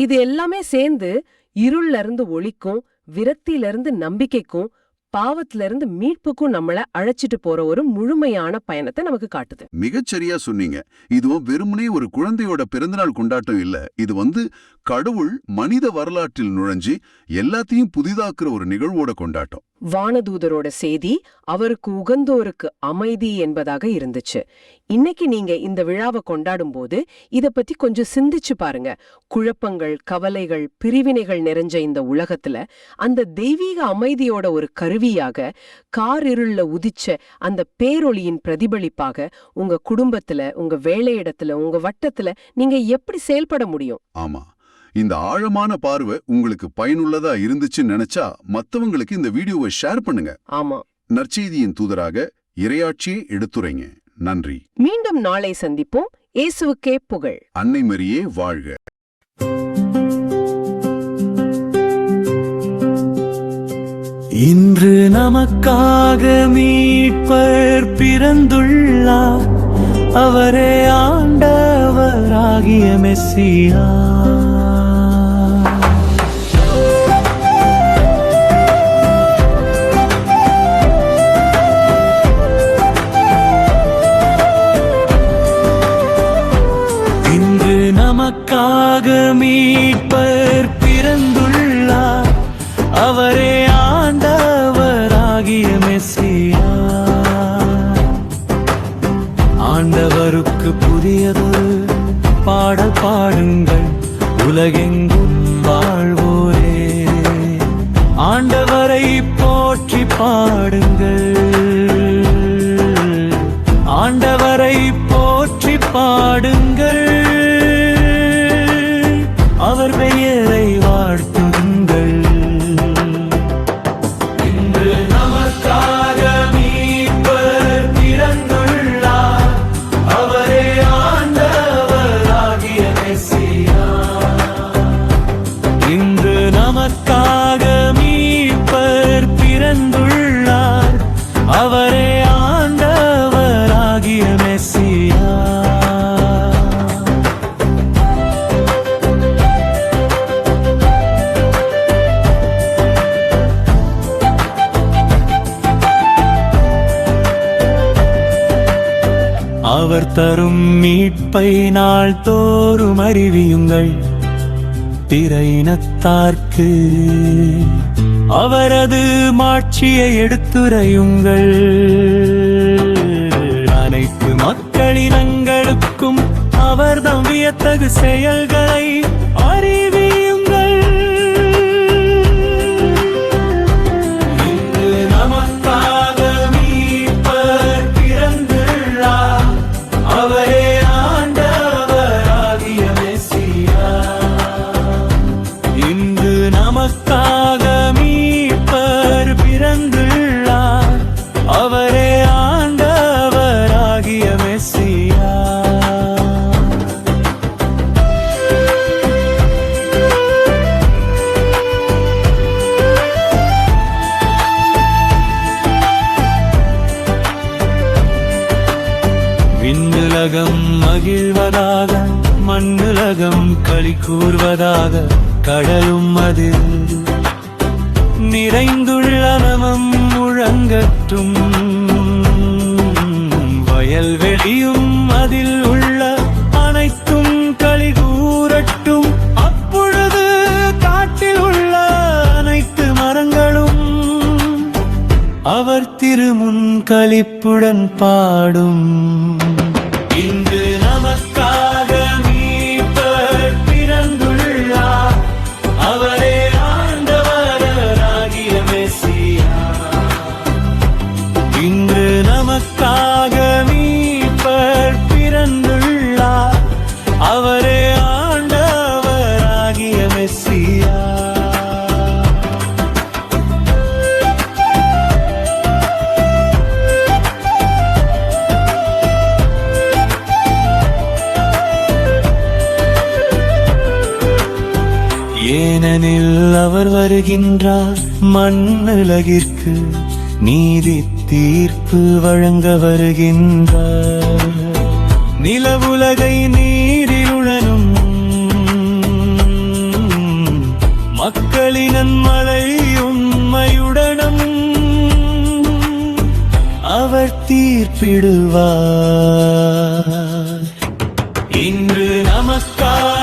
இது எல்லாமே சேர்ந்து இருள்ல இருந்து ஒளிக்கும், விரக்தியில இருந்து நம்பிக்கைக்கும், பாவத்துல இருந்து மீட்புக்கும் நம்மள அழைச்சிட்டு போற ஒரு முழுமையான பயணத்தை நமக்கு காட்டுது. மிகச்சரியா சொன்னீங்க. இதுவும் வெறுமனே ஒரு குழந்தையோட பிறந்தநாள் கொண்டாட்டம் இல்ல. இது கடவுள் மனித வரலாற்றில் நுழைஞ்சு எல்லாத்தையும் புதிதாக்குற ஒரு நிகழ்வோட கொண்டாட்டம். வானதூதரோட செய்தி அவருக்கு உகந்தோருக்கு அமைதி என்பதாக இருந்துச்சு. இன்னைக்கு நீங்க இந்த விழாவை கொண்டாடும் போது இத பத்தி கொஞ்சம் சிந்திச்சு பாருங்க. குழப்பங்கள், கவலைகள், பிரிவினைகள் நிறைஞ்ச இந்த உலகத்துல அந்த தெய்வீக அமைதியோட ஒரு கருவியாக, காரிருள்ல உதிச்ச அந்த பேரொளியின் பிரதிபலிப்பாக உங்க குடும்பத்துல, உங்க வேலையிடத்துல, உங்க வட்டத்துல நீங்க எப்படி செயல்பட முடியும்? ஆமா, இந்த ஆழமான பார்வை உங்களுக்கு பயனுள்ளதா இருந்துச்சுன்னு நினைச்சா மத்தவங்களுக்கு இந்த வீடியோவை ஷேர் பண்ணுங்க. ஆமா, நற்செய்தியின் தூதராக இறையாட்சியை எடுத்துரைங்க. நன்றி. மீண்டும் நாளை சந்திப்போம். இயேசுவுக்கே புகழ். அன்னை மரியே வாழ்க. இன்று நமக்காக மீட்பர் பிறந்துள்ளார், அவரே ஆண்டவராகிய மெஸ்ஸியா. இன்று நமக்காக மீட்பர் பிறந்துள்ளார், அவரே ஆண்டவராகிய மெஸ்ஸியா. ஆண்டவருக்கு புதியதொரு பாடல் பாடுங்கள், உலகெங்கும் வாழ்வோரே. ஆண்டவரை போற்றி பாடுங்கள், ஆண்டவரை போற்றி பாடுங்கள், அவர் பெயரை வாழ்த்துங்கள். இன்று நமக்காக மீட்பர் பிறந்துள்ளார், அவரே ஆண்டவராகிய மெஸ்ஸியா. இன்று நமக்காக மீட்பர் பிறந்துள்ளார், அவரே ஆண்டவராகிய மெஸ்ஸியா. அவர் தரும் மீட்பை நாள் தோறும் அறிவியுங்கள், பிற இனத்தார்க்கு அவரது மாட்சியை எடுத்துரையுங்கள். அனைத்து மக்களினங்களுக்கும் அவர்தம் வியத்தகு செயல்களை அறிவியுங்கள். இன்று நமக்காக மீட்பர் பிறந்துள்ளார், அவரே விண்ணுலகம் மகிழ்வதாக மண்ணுலகம் களி கூர்வதாக கடலும் அதில் நிறைந்துள்ள நமம் முழங்கட்டும் வயல்வெளியும் அதில் உள்ள அனைத்தும் களி கூறட்டும் அப்பொழுது காட்டில் உள்ள அனைத்து மரங்களும் அவர் திருமுன் களிப்புடன் பாடும் இன்று நமக்காக மீட்பர் பிறந்துள்ளார் அவரே ஆண்டவராகிய மெசியா இன்று நமக்காக மீட்பர் பிறந்துள்ளார் அவரே ஆண்டவராகிய மெசியா ஏனெனில் அவர் வருகின்றார் மண்ணுலகிற்கு நீதி தீர்ப்பு வழங்க வருகின்றார் நிலவுலகை நீரிலுடனும் மக்களின் மலை உண்மையுடனும் அவர் தீர்ப்பிடுவார் இன்று நமக்காக